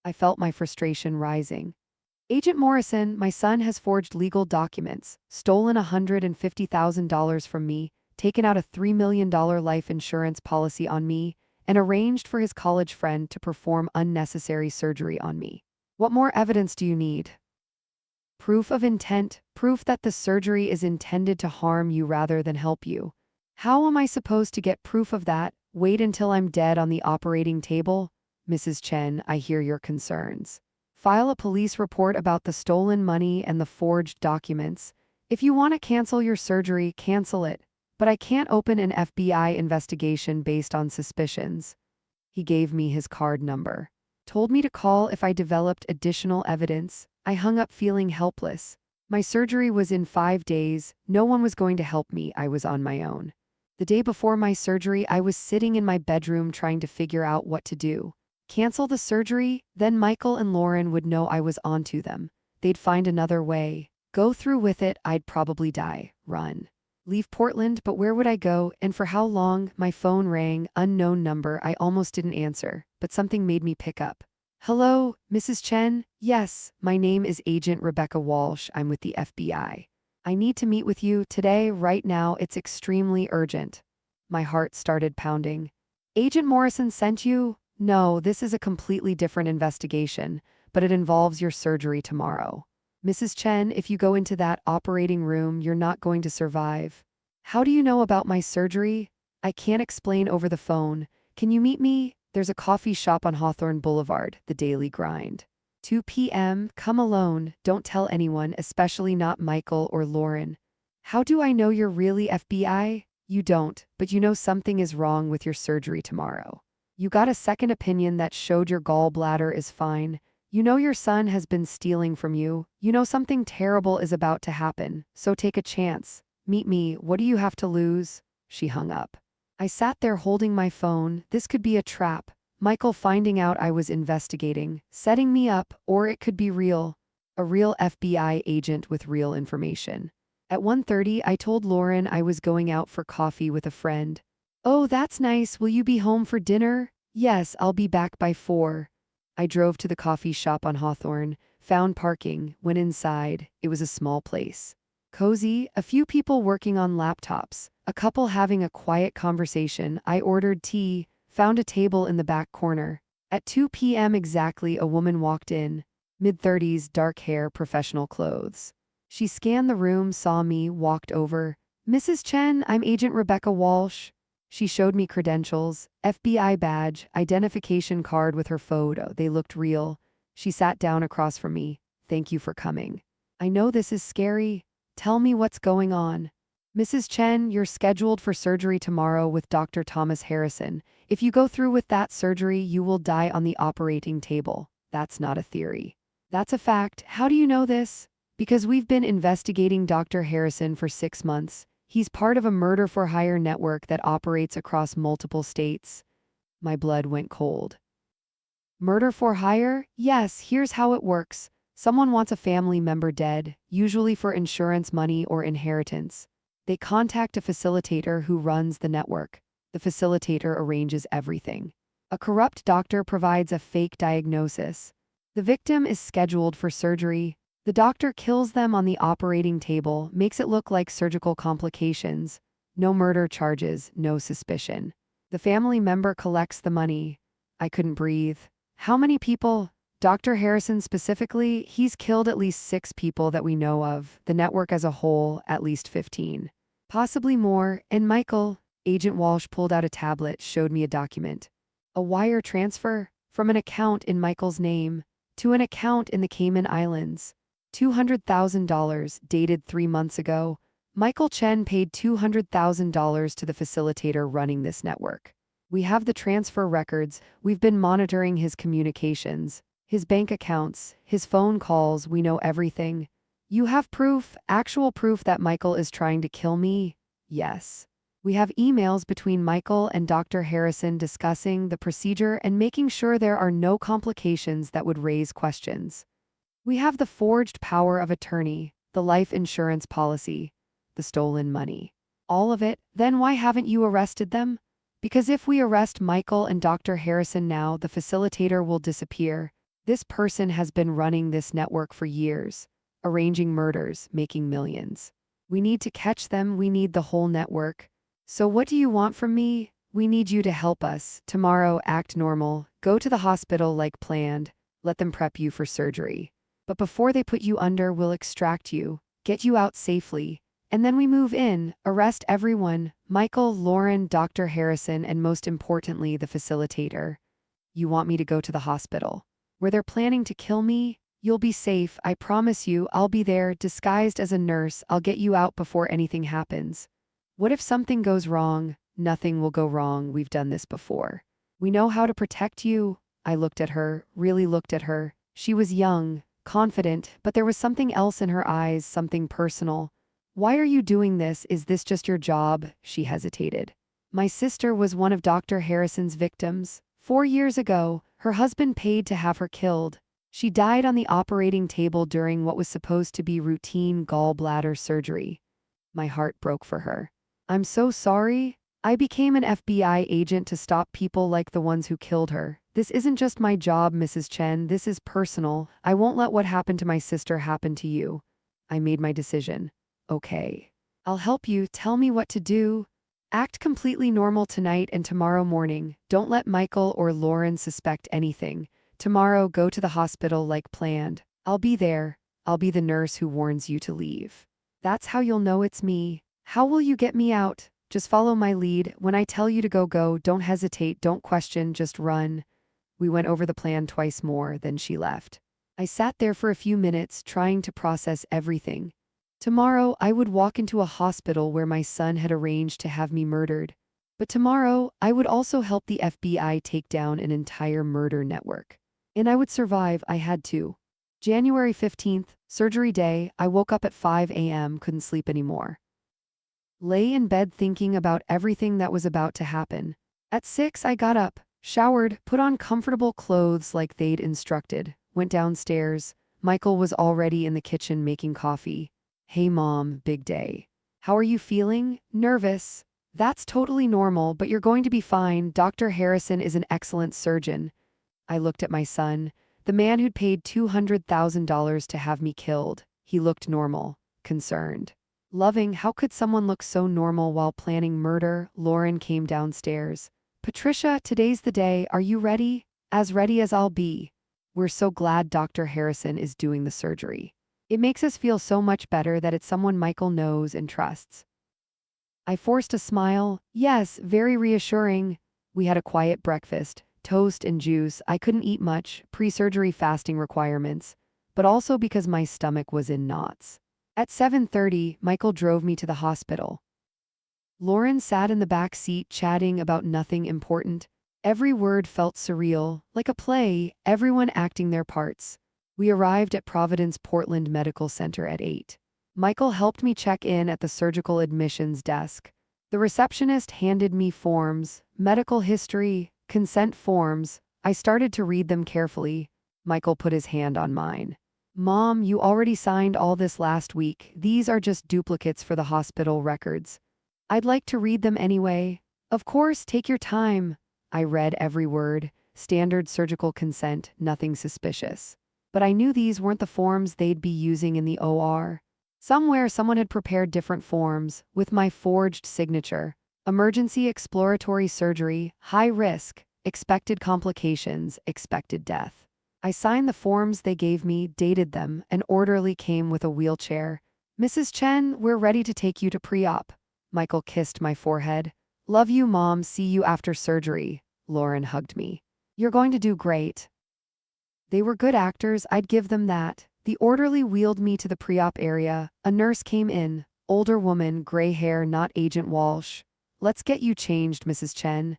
I felt my frustration rising. Agent Morrison, my son has forged legal documents, stolen $150,000 from me, taken out a $3 million life insurance policy on me, and arranged for his college friend to perform unnecessary surgery on me. What more evidence do you need? Proof of intent, proof that the surgery is intended to harm you rather than help you. How am I supposed to get proof of that? Wait until I'm dead on the operating table? Mrs. Chen, I hear your concerns. File a police report about the stolen money and the forged documents. If you want to cancel your surgery, cancel it. But I can't open an FBI investigation based on suspicions. He gave me his card number. Told me to call if I developed additional evidence. I hung up feeling helpless. My surgery was in 5 days. No one was going to help me. I was on my own. The day before my surgery, I was sitting in my bedroom trying to figure out what to do. Cancel the surgery? Then Michael and Lauren would know I was onto them. They'd find another way. Go through with it, I'd probably die. Run. Leave Portland, but where would I go, and for how long? My phone rang, unknown number. I almost didn't answer, but something made me pick up. Hello, Mrs. Chen? Yes, my name is Agent Rebecca Walsh. I'm with the FBI. I need to meet with you today, right now. It's extremely urgent. My heart started pounding. Agent Morrison sent you? No, this is a completely different investigation, but it involves your surgery tomorrow. Mrs. Chen, if you go into that operating room, you're not going to survive. How do you know about my surgery? I can't explain over the phone. Can you meet me? There's a coffee shop on Hawthorne Boulevard, the Daily Grind. 2 p.m., come alone, don't tell anyone, especially not Michael or Lauren. How do I know you're really FBI? You don't, but you know something is wrong with your surgery tomorrow. You got a second opinion that showed your gallbladder is fine. You know your son has been stealing from you. You know something terrible is about to happen, so take a chance. Meet me, what do you have to lose? She hung up. I sat there holding my phone. This could be a trap. Michael finding out I was investigating, setting me up, or it could be real. A real FBI agent with real information. At 1:30, I told Lauren I was going out for coffee with a friend. Oh, that's nice. Will you be home for dinner? Yes, I'll be back by 4. I drove to the coffee shop on Hawthorne, found parking, went inside. It was a small place. Cozy, a few people working on laptops, a couple having a quiet conversation. I ordered tea, found a table in the back corner. At 2 p.m. exactly, a woman walked in. Mid-30s, dark hair, professional clothes. She scanned the room, saw me, walked over. Mrs. Chen, I'm Agent Rebecca Walsh. She showed me credentials, FBI badge, identification card with her photo. They looked real. She sat down across from me. Thank you for coming. I know this is scary. Tell me what's going on. Mrs. Chen, you're scheduled for surgery tomorrow with Dr. Thomas Harrison. If you go through with that surgery, you will die on the operating table. That's not a theory. That's a fact. How do you know this? Because we've been investigating Dr. Harrison for 6 months. He's part of a murder-for-hire network that operates across multiple states. My blood went cold. Murder for hire? Yes, here's how it works. Someone wants a family member dead, usually for insurance money or inheritance. They contact a facilitator who runs the network. The facilitator arranges everything. A corrupt doctor provides a fake diagnosis. The victim is scheduled for surgery. The doctor kills them on the operating table, makes it look like surgical complications. No murder charges, no suspicion. The family member collects the money. I couldn't breathe. How many people? Dr. Harrison specifically, he's killed at least 6 people that we know of. The network as a whole, at least 15. Possibly more. And Michael, Agent Walsh pulled out a tablet, showed me a document. A wire transfer from an account in Michael's name to an account in the Cayman Islands. $200,000 dated 3 months ago. Michael Chen paid $200,000 to the facilitator running this network. We have the transfer records. We've been monitoring his communications, his bank accounts, his phone calls. We know everything. You have proof, actual proof that Michael is trying to kill me? Yes. We have emails between Michael and Dr. Harrison discussing the procedure and making sure there are no complications that would raise questions. We have the forged power of attorney, the life insurance policy, the stolen money. All of it. Then why haven't you arrested them? Because if we arrest Michael and Dr. Harrison now, the facilitator will disappear. This person has been running this network for years, arranging murders, making millions. We need to catch them. We need the whole network. So what do you want from me? We need you to help us. Tomorrow, act normal. Go to the hospital like planned. Let them prep you for surgery. But before they put you under, we'll extract you, get you out safely. And then we move in, arrest everyone, Michael, Lauren, Dr. Harrison, and most importantly, the facilitator. You want me to go to the hospital, where they're planning to kill me? You'll be safe, I promise you. I'll be there, disguised as a nurse. I'll get you out before anything happens. What if something goes wrong? Nothing will go wrong. We've done this before. We know how to protect you. I looked at her, really looked at her. She was young, confident, but there was something else in her eyes, something personal. Why are you doing this? Is this just your job? She hesitated. My sister was one of Dr. Harrison's victims. 4 years ago, her husband paid to have her killed. She died on the operating table during what was supposed to be routine gallbladder surgery. My heart broke for her. I'm so sorry. I became an FBI agent to stop people like the ones who killed her. This isn't just my job, Mrs. Chen. This is personal. I won't let what happened to my sister happen to you. I made my decision. Okay. I'll help you. Tell me what to do. Act completely normal tonight and tomorrow morning. Don't let Michael or Lauren suspect anything. Tomorrow, go to the hospital like planned. I'll be there. I'll be the nurse who warns you to leave. That's how you'll know it's me. How will you get me out? Just follow my lead. When I tell you to go, go. Don't hesitate. Don't question. Just run. We went over the plan twice more, then she left. I sat there for a few minutes, trying to process everything. Tomorrow, I would walk into a hospital where my son had arranged to have me murdered. But tomorrow, I would also help the FBI take down an entire murder network. And I would survive. I had to. January 15th, surgery day. I woke up at 5 a.m., couldn't sleep anymore. Lay in bed thinking about everything that was about to happen. At 6, I got up, showered, put on comfortable clothes like they'd instructed, went downstairs. Michael was already in the kitchen making coffee. Hey mom, big day. How are you feeling? Nervous. That's totally normal, but you're going to be fine. Dr. Harrison is an excellent surgeon. I looked at my son, the man who'd paid $200,000 to have me killed. He looked normal, concerned, loving. How could someone look so normal while planning murder? Lauren came downstairs. Patricia, today's the day. Are you ready? As ready as I'll be. We're so glad Dr. Harrison is doing the surgery. It makes us feel so much better that it's someone Michael knows and trusts. I forced a smile. Yes, very reassuring. We had a quiet breakfast, toast and juice. I couldn't eat much, pre-surgery fasting requirements, but also because my stomach was in knots. At 7:30, Michael drove me to the hospital. Lauren sat in the back seat chatting about nothing important. Every word felt surreal, like a play, everyone acting their parts. We arrived at Providence Portland Medical Center at 8. Michael helped me check in at the surgical admissions desk. The receptionist handed me forms, medical history, consent forms. I started to read them carefully. Michael put his hand on mine. Mom, you already signed all this last week. These are just duplicates for the hospital records. I'd like to read them anyway. Of course, take your time. I read every word. Standard surgical consent, nothing suspicious. But I knew these weren't the forms they'd be using in the OR. Somewhere someone had prepared different forms, with my forged signature. Emergency exploratory surgery, high risk, expected complications, expected death. I signed the forms they gave me, dated them, an orderly came with a wheelchair. Mrs. Chen, we're ready to take you to pre-op. Michael kissed my forehead. Love you, Mom, see you after surgery. Lauren hugged me. You're going to do great. They were good actors, I'd give them that. The orderly wheeled me to the pre-op area. A nurse came in. Older woman, gray hair, not Agent Walsh. Let's get you changed, Mrs. Chen.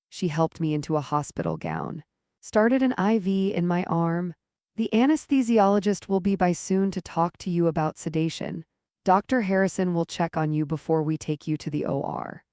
She helped me into a hospital gown. Started an IV in my arm. The anesthesiologist will be by soon to talk to you about sedation. Dr. Harrison will check on you before we take you to the OR.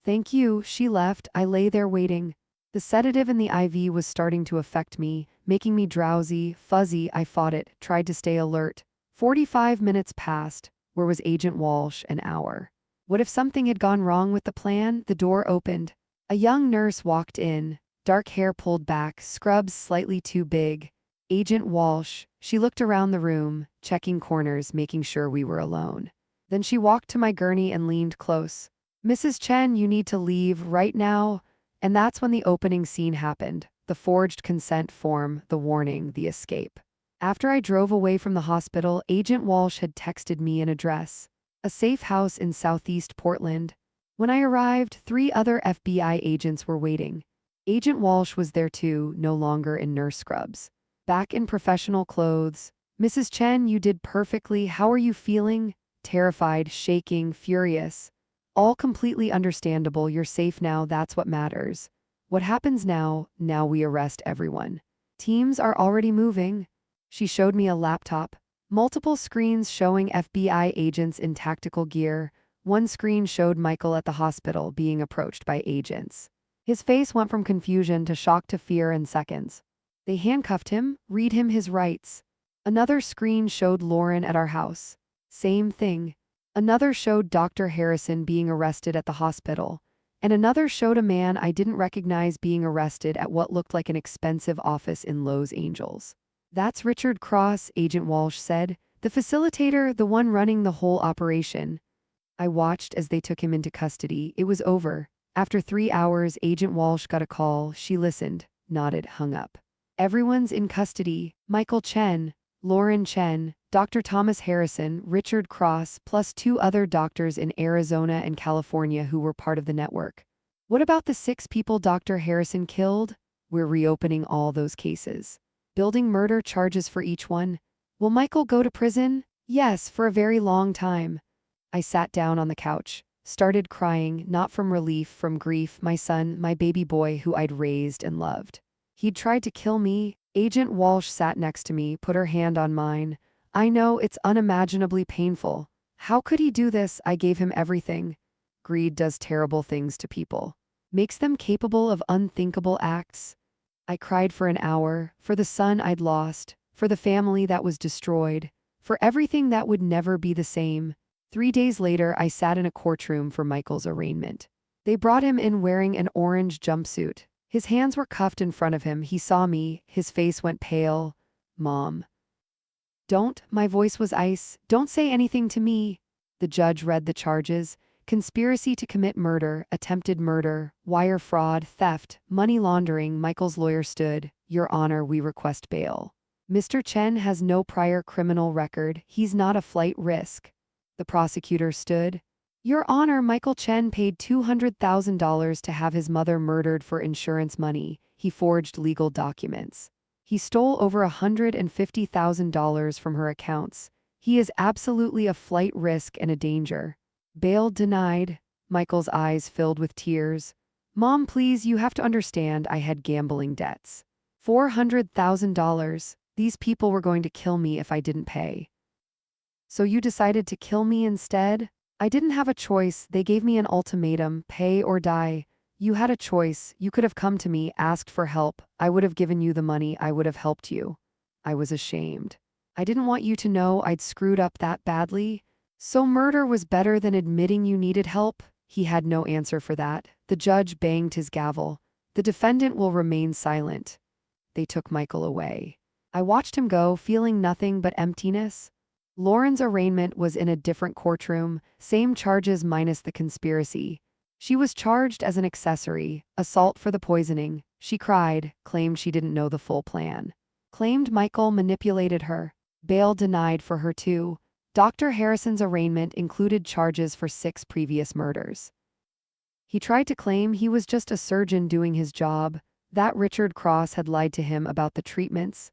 Thank you, she left. I lay there waiting. The sedative in the IV was starting to affect me, making me drowsy, fuzzy. I fought it, tried to stay alert. 45 minutes passed. Where was Agent Walsh? An hour. What if something had gone wrong with the plan? The door opened. A young nurse walked in. Dark hair pulled back, scrubs slightly too big. Agent Walsh. She looked around the room, checking corners, making sure we were alone. Then she walked to my gurney and leaned close. Mrs. Chen, you need to leave right now. And that's when the opening scene happened. The forged consent form, the warning, the escape. After I drove away from the hospital, Agent Walsh had texted me an address. A safe house in southeast Portland. When I arrived, 3 other FBI agents were waiting. Agent Walsh was there too, no longer in nurse scrubs. Back in professional clothes. Mrs. Chen, you did perfectly. How are you feeling? Terrified, shaking, furious. All completely understandable. You're safe now, that's what matters. What happens now? Now we arrest everyone. Teams are already moving. She showed me a laptop. Multiple screens showing FBI agents in tactical gear. One screen showed Michael at the hospital being approached by agents. His face went from confusion to shock to fear in seconds. They handcuffed him, read him his rights. Another screen showed Lauren at our house. Same thing. Another showed Dr. Harrison being arrested at the hospital. And another showed a man I didn't recognize being arrested at what looked like an expensive office in Los Angeles. That's Richard Cross, Agent Walsh said. The facilitator, the one running the whole operation. I watched as they took him into custody. It was over. After 3 hours, Agent Walsh got a call. She listened, nodded, hung up. Everyone's in custody. Michael Chen, Lauren Chen, Dr. Thomas Harrison, Richard Cross, plus 2 other doctors in Arizona and California who were part of the network. What about the 6 people Dr. Harrison killed? We're reopening all those cases. Building murder charges for each one. Will Michael go to prison? Yes, for a very long time. I sat down on the couch, started crying, not from relief, from grief. My son, my baby boy who I'd raised and loved. He'd tried to kill me. Agent Walsh sat next to me, put her hand on mine. I know it's unimaginably painful. How could he do this? I gave him everything. Greed does terrible things to people. Makes them capable of unthinkable acts. I cried for an hour, for the son I'd lost, for the family that was destroyed, for everything that would never be the same. 3 days later, I sat in a courtroom for Michael's arraignment. They brought him in wearing an orange jumpsuit. His hands were cuffed in front of him. He saw me. His face went pale. Mom. Don't, my voice was ice. Don't say anything to me. The judge read the charges. Conspiracy to commit murder, attempted murder, wire fraud, theft, money laundering. Michael's lawyer stood. Your Honor, we request bail. Mr. Chen has no prior criminal record. He's not a flight risk. The prosecutor stood. Your Honor, Michael Chen paid $200,000 to have his mother murdered for insurance money. He forged legal documents. He stole over $150,000 from her accounts. He is absolutely a flight risk and a danger. Bail denied. Michael's eyes filled with tears. Mom, please, you have to understand I had gambling debts. $400,000. These people were going to kill me if I didn't pay. So you decided to kill me instead? I didn't have a choice. They gave me an ultimatum, pay or die. You had a choice. You could have come to me, asked for help. I would have given you the money. I would have helped you. I was ashamed. I didn't want you to know I'd screwed up that badly. So murder was better than admitting you needed help? He had no answer for that. The judge banged his gavel. The defendant will remain silent. They took Michael away. I watched him go, feeling nothing but emptiness. Lauren's arraignment was in a different courtroom, same charges minus the conspiracy. She was charged as an accessory, assault for the poisoning. She cried, claimed she didn't know the full plan. Claimed Michael manipulated her. Bail denied for her too. Dr. Harrison's arraignment included charges for 6 previous murders. He tried to claim he was just a surgeon doing his job, that Richard Cross had lied to him about the treatments.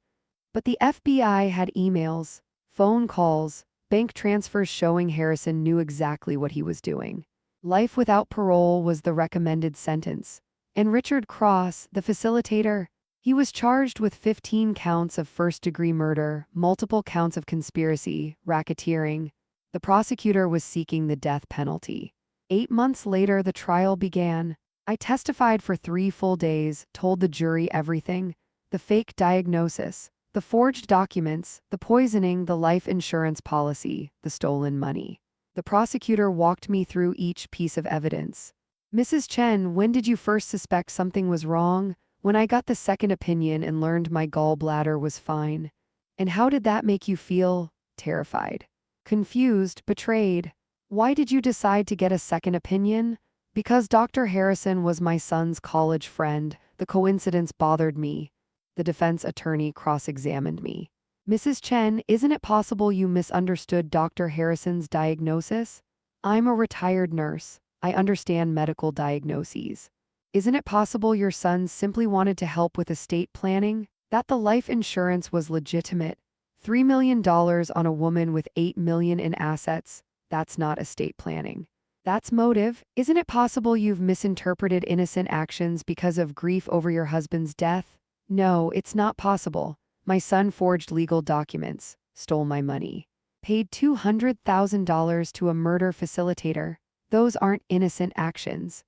But the FBI had emails, phone calls, bank transfers showing Harrison knew exactly what he was doing. Life without parole was the recommended sentence. And Richard Cross, the facilitator, he was charged with 15 counts of first-degree murder, multiple counts of conspiracy, racketeering. The prosecutor was seeking the death penalty. 8 months later, the trial began. I testified for 3 full days, told the jury everything: the fake diagnosis, the forged documents, the poisoning, the life insurance policy, the stolen money. The prosecutor walked me through each piece of evidence. Mrs. Chen, when did you first suspect something was wrong? When I got the second opinion and learned my gallbladder was fine. And how did that make you feel? Terrified. Confused, betrayed. Why did you decide to get a second opinion? Because Dr. Harrison was my son's college friend. The coincidence bothered me. The defense attorney cross-examined me. Mrs. Chen, isn't it possible you misunderstood Dr. Harrison's diagnosis? I'm a retired nurse. I understand medical diagnoses. Isn't it possible your son simply wanted to help with estate planning? That the life insurance was legitimate? $3 million on a woman with $8 million in assets? That's not estate planning. That's motive. Isn't it possible you've misinterpreted innocent actions because of grief over your husband's death? No, it's not possible. My son forged legal documents, stole my money, paid $200,000 to a murder facilitator. Those aren't innocent actions.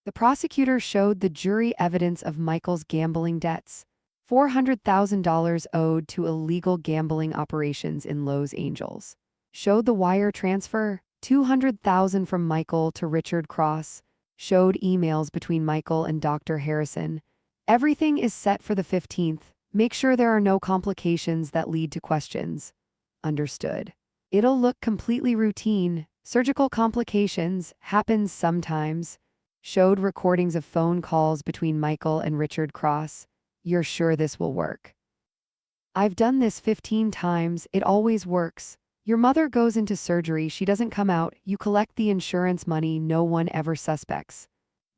The prosecutor showed the jury evidence of Michael's gambling debts. $400,000 owed to illegal gambling operations in Los Angeles. Showed the wire transfer, $200,000 from Michael to Richard Cross. Showed emails between Michael and Dr. Harrison. Everything is set for the 15th. Make sure there are no complications that lead to questions. Understood. It'll look completely routine. Surgical complications happens sometimes. Showed recordings of phone calls between Michael and Richard Cross. You're sure this will work? I've done this 15 times. It always works. Your mother goes into surgery. She doesn't come out. You collect the insurance money. No one ever suspects.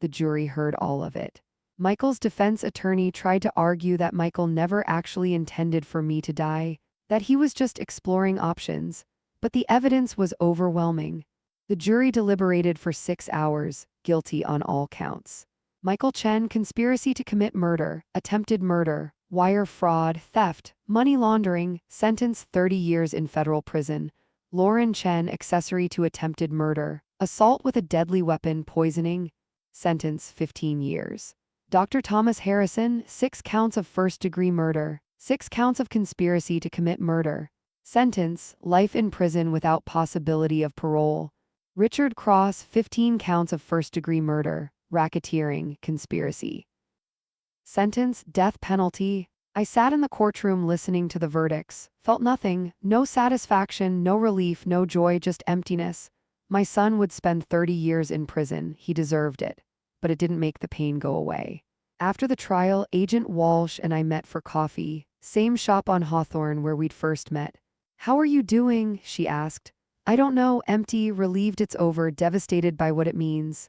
The jury heard all of it. Michael's defense attorney tried to argue that Michael never actually intended for me to die, that he was just exploring options. But the evidence was overwhelming. The jury deliberated for 6 hours, guilty on all counts. Michael Chen, conspiracy to commit murder, attempted murder, wire fraud, theft, money laundering, sentence 30 years in federal prison. Lauren Chen, accessory to attempted murder, assault with a deadly weapon, poisoning, sentence 15 years. Dr. Thomas Harrison, 6 counts of first-degree murder, 6 counts of conspiracy to commit murder. Sentence, life in prison without possibility of parole. Richard Cross, 15 counts of first-degree murder, racketeering, conspiracy. Sentence, death penalty. I sat in the courtroom listening to the verdicts, felt nothing, no satisfaction, no relief, no joy, just emptiness. My son would spend 30 years in prison. He deserved it. But it didn't make the pain go away. After the trial, Agent Walsh and I met for coffee, same shop on Hawthorne where we'd first met. How are you doing? She asked. I don't know, empty, relieved it's over, devastated by what it means.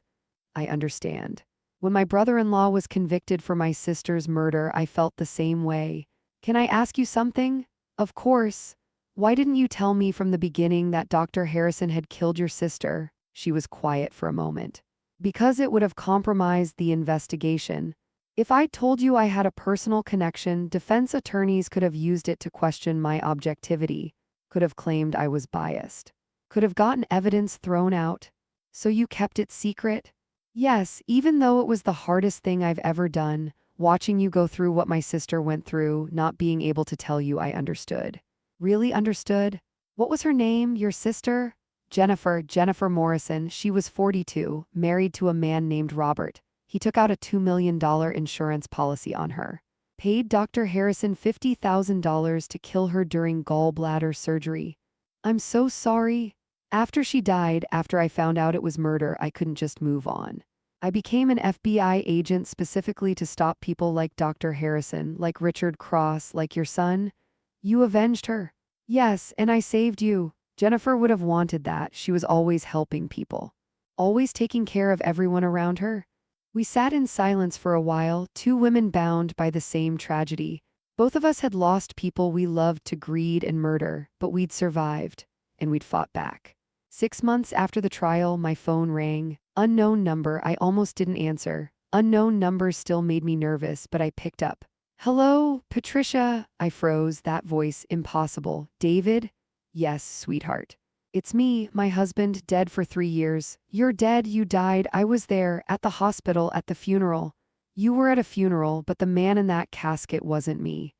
I understand. When my brother-in-law was convicted for my sister's murder, I felt the same way. Can I ask you something? Of course. Why didn't you tell me from the beginning that Dr. Harrison had killed your sister? She was quiet for a moment. Because it would have compromised the investigation. If I told you I had a personal connection, defense attorneys could have used it to question my objectivity, could have claimed I was biased, could have gotten evidence thrown out. So you kept it secret? Yes, even though it was the hardest thing I've ever done, watching you go through what my sister went through, not being able to tell you I understood. Really understood? What was her name, your sister? Jennifer Morrison. She was 42, married to a man named Robert. He took out a $2 million insurance policy on her. Paid Dr. Harrison $50,000 to kill her during gallbladder surgery. I'm so sorry. After she died, after I found out it was murder, I couldn't just move on. I became an FBI agent specifically to stop people like Dr. Harrison, like Richard Cross, like your son. You avenged her. Yes, and I saved you. Jennifer would have wanted that. She was always helping people. Always taking care of everyone around her. We sat in silence for a while, two women bound by the same tragedy. Both of us had lost people we loved to greed and murder, but we'd survived, and we'd fought back. 6 months after the trial, my phone rang. Unknown number. I almost didn't answer. Unknown number still made me nervous, but I picked up. Hello, Patricia. I froze. That voice, impossible. David? Yes, sweetheart. It's me, my husband, dead for 3 years. You're dead, you died. I was there, at the hospital, at the funeral. You were at a funeral, but the man in that casket wasn't me.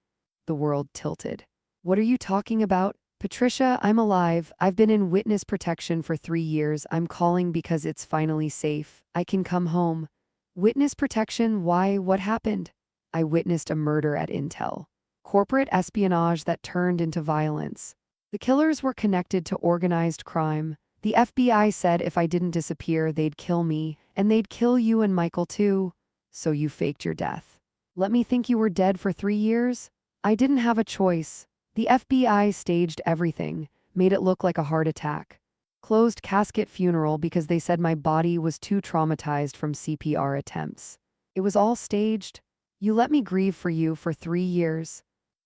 The world tilted. What are you talking about? Patricia, I'm alive. I've been in witness protection for 3 years. I'm calling because it's finally safe. I can come home. Witness protection? Why? What happened? I witnessed a murder at Intel. Corporate espionage that turned into violence. The killers were connected to organized crime. The FBI said if I didn't disappear, they'd kill me, and they'd kill you and Michael too. So you faked your death. Let me think you were dead for 3 years? I didn't have a choice. The FBI staged everything, made it look like a heart attack. Closed casket funeral because they said my body was too traumatized from CPR attempts. It was all staged. You let me grieve for you for 3 years.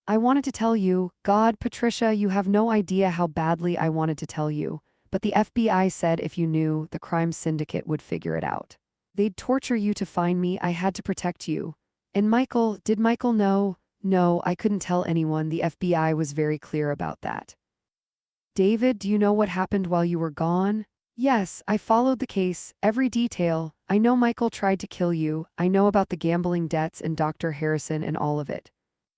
I wanted to tell you, God, Patricia, you have no idea how badly I wanted to tell you, but the FBI said if you knew, the crime syndicate would figure it out. They'd torture you to find me. I had to protect you. And Michael, did Michael know? No, I couldn't tell anyone. The FBI was very clear about that. David, do you know what happened while you were gone? Yes, I followed the case, every detail. I know Michael tried to kill you. I know about the gambling debts and Dr. Harrison and all of it.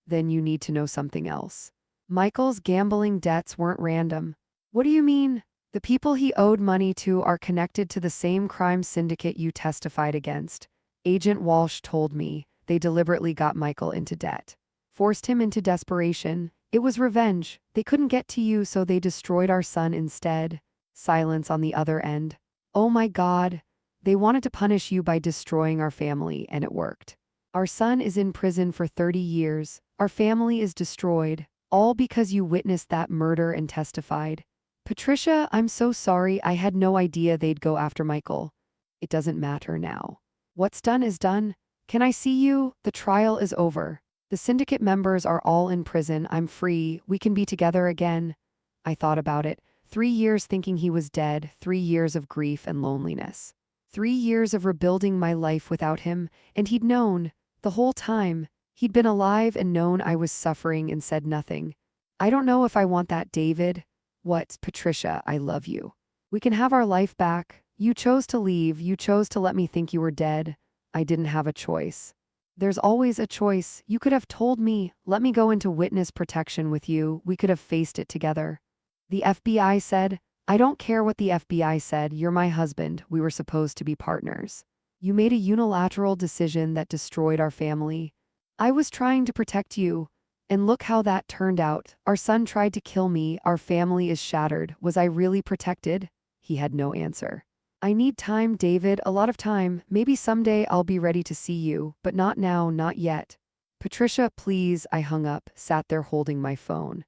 Then you need to know something else. Michael's gambling debts weren't random. What do you mean? The people he owed money to are connected to the same crime syndicate you testified against. Agent Walsh told me. They deliberately got Michael into debt. Forced him into desperation. It was revenge. They couldn't get to you, so they destroyed our son instead. Silence on the other end. Oh my God. They wanted to punish you by destroying our family, and it worked. Our son is in prison for 30 years. Our family is destroyed. All because you witnessed that murder and testified. Patricia, I'm so sorry. I had no idea they'd go after Michael. It doesn't matter now. What's done is done. Can I see you? The trial is over. The syndicate members are all in prison. I'm free. We can be together again. I thought about it. 3 years thinking he was dead. 3 years of grief and loneliness. 3 years of rebuilding my life without him, and he'd known. The whole time. He'd been alive and known I was suffering and said nothing. I don't know if I want that, David. What, Patricia, I love you. We can have our life back. You chose to leave. You chose to let me think you were dead. I didn't have a choice. There's always a choice. You could have told me, let me go into witness protection with you. We could have faced it together. The FBI said, I don't care what the FBI said. You're my husband. We were supposed to be partners. You made a unilateral decision that destroyed our family. I was trying to protect you. And look how that turned out. Our son tried to kill me. Our family is shattered. Was I really protected? He had no answer. I need time, David, a lot of time. Maybe someday I'll be ready to see you, but not now, not yet. Patricia, please. I hung up, sat there holding my phone.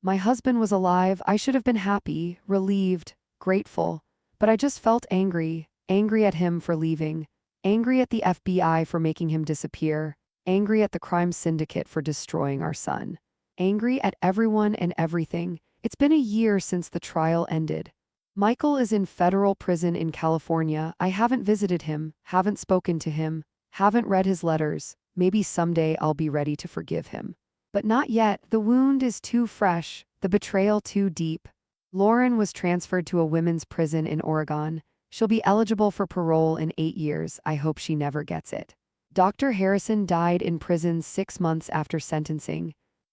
My husband was alive. I should have been happy, relieved, grateful, but I just felt angry. Angry at him for leaving. Angry at the FBI for making him disappear. Angry at the crime syndicate for destroying our son. Angry at everyone and everything. It's been a year since the trial ended. Michael is in federal prison in California. I haven't visited him, haven't spoken to him, haven't read his letters. Maybe someday I'll be ready to forgive him. But not yet. The wound is too fresh, the betrayal too deep. Lauren was transferred to a women's prison in Oregon. She'll be eligible for parole in 8 years. I hope she never gets it. Dr. Harrison died in prison 6 months after sentencing.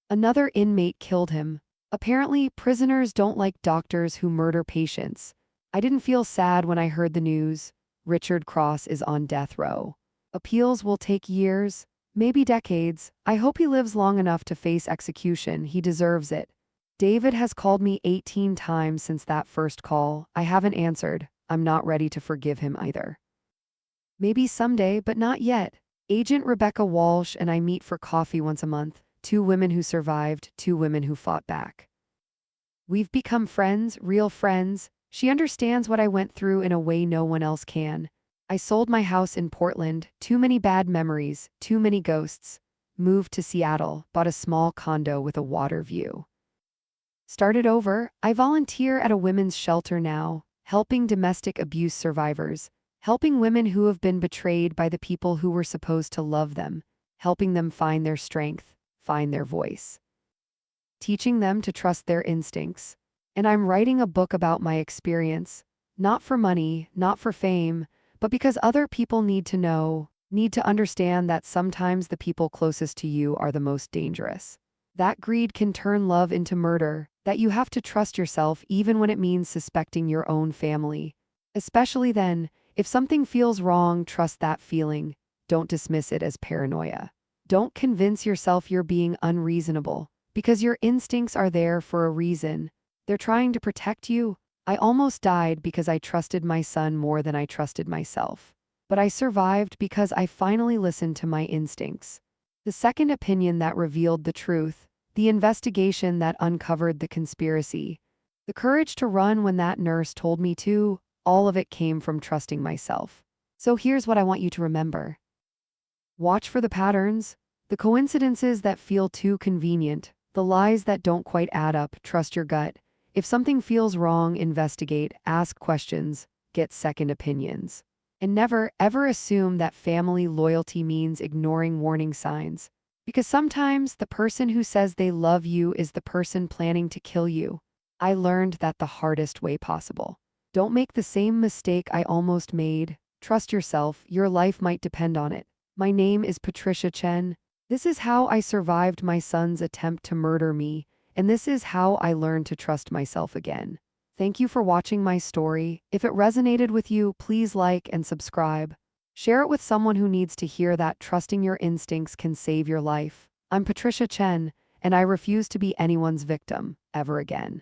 Another inmate killed him. Apparently, prisoners don't like doctors who murder patients. I didn't feel sad when I heard the news. Richard Cross is on death row. Appeals will take years, maybe decades. I hope he lives long enough to face execution. He deserves it. David has called me 18 times since that first call. I haven't answered. I'm not ready to forgive him either. Maybe someday, but not yet. Agent Rebecca Walsh and I meet for coffee once a month. 2 women who survived, 2 women who fought back. We've become friends, real friends. She understands what I went through in a way no one else can. I sold my house in Portland, too many bad memories, too many ghosts. Moved to Seattle, bought a small condo with a water view. Started over. I volunteer at a women's shelter now, helping domestic abuse survivors, helping women who have been betrayed by the people who were supposed to love them, helping them find their strength, find their voice, teaching them to trust their instincts. And I'm writing a book about my experience, not for money, not for fame, but because other people need to know, need to understand that sometimes the people closest to you are the most dangerous. That greed can turn love into murder, that you have to trust yourself even when it means suspecting your own family. Especially then, if something feels wrong, trust that feeling. Don't dismiss it as paranoia. Don't convince yourself you're being unreasonable, because your instincts are there for a reason. They're trying to protect you. I almost died because I trusted my son more than I trusted myself. But I survived because I finally listened to my instincts. The second opinion that revealed the truth, the investigation that uncovered the conspiracy, the courage to run when that nurse told me to, all of it came from trusting myself. So here's what I want you to remember. Watch for the patterns, the coincidences that feel too convenient, the lies that don't quite add up. Trust your gut. If something feels wrong, investigate, ask questions, get second opinions. And never, ever assume that family loyalty means ignoring warning signs. Because sometimes the person who says they love you is the person planning to kill you. I learned that the hardest way possible. Don't make the same mistake I almost made. Trust yourself, your life might depend on it. My name is Patricia Chen. This is how I survived my son's attempt to murder me, and this is how I learned to trust myself again. Thank you for watching my story. If it resonated with you, please like and subscribe. Share it with someone who needs to hear that trusting your instincts can save your life. I'm Patricia Chen, and I refuse to be anyone's victim, ever again.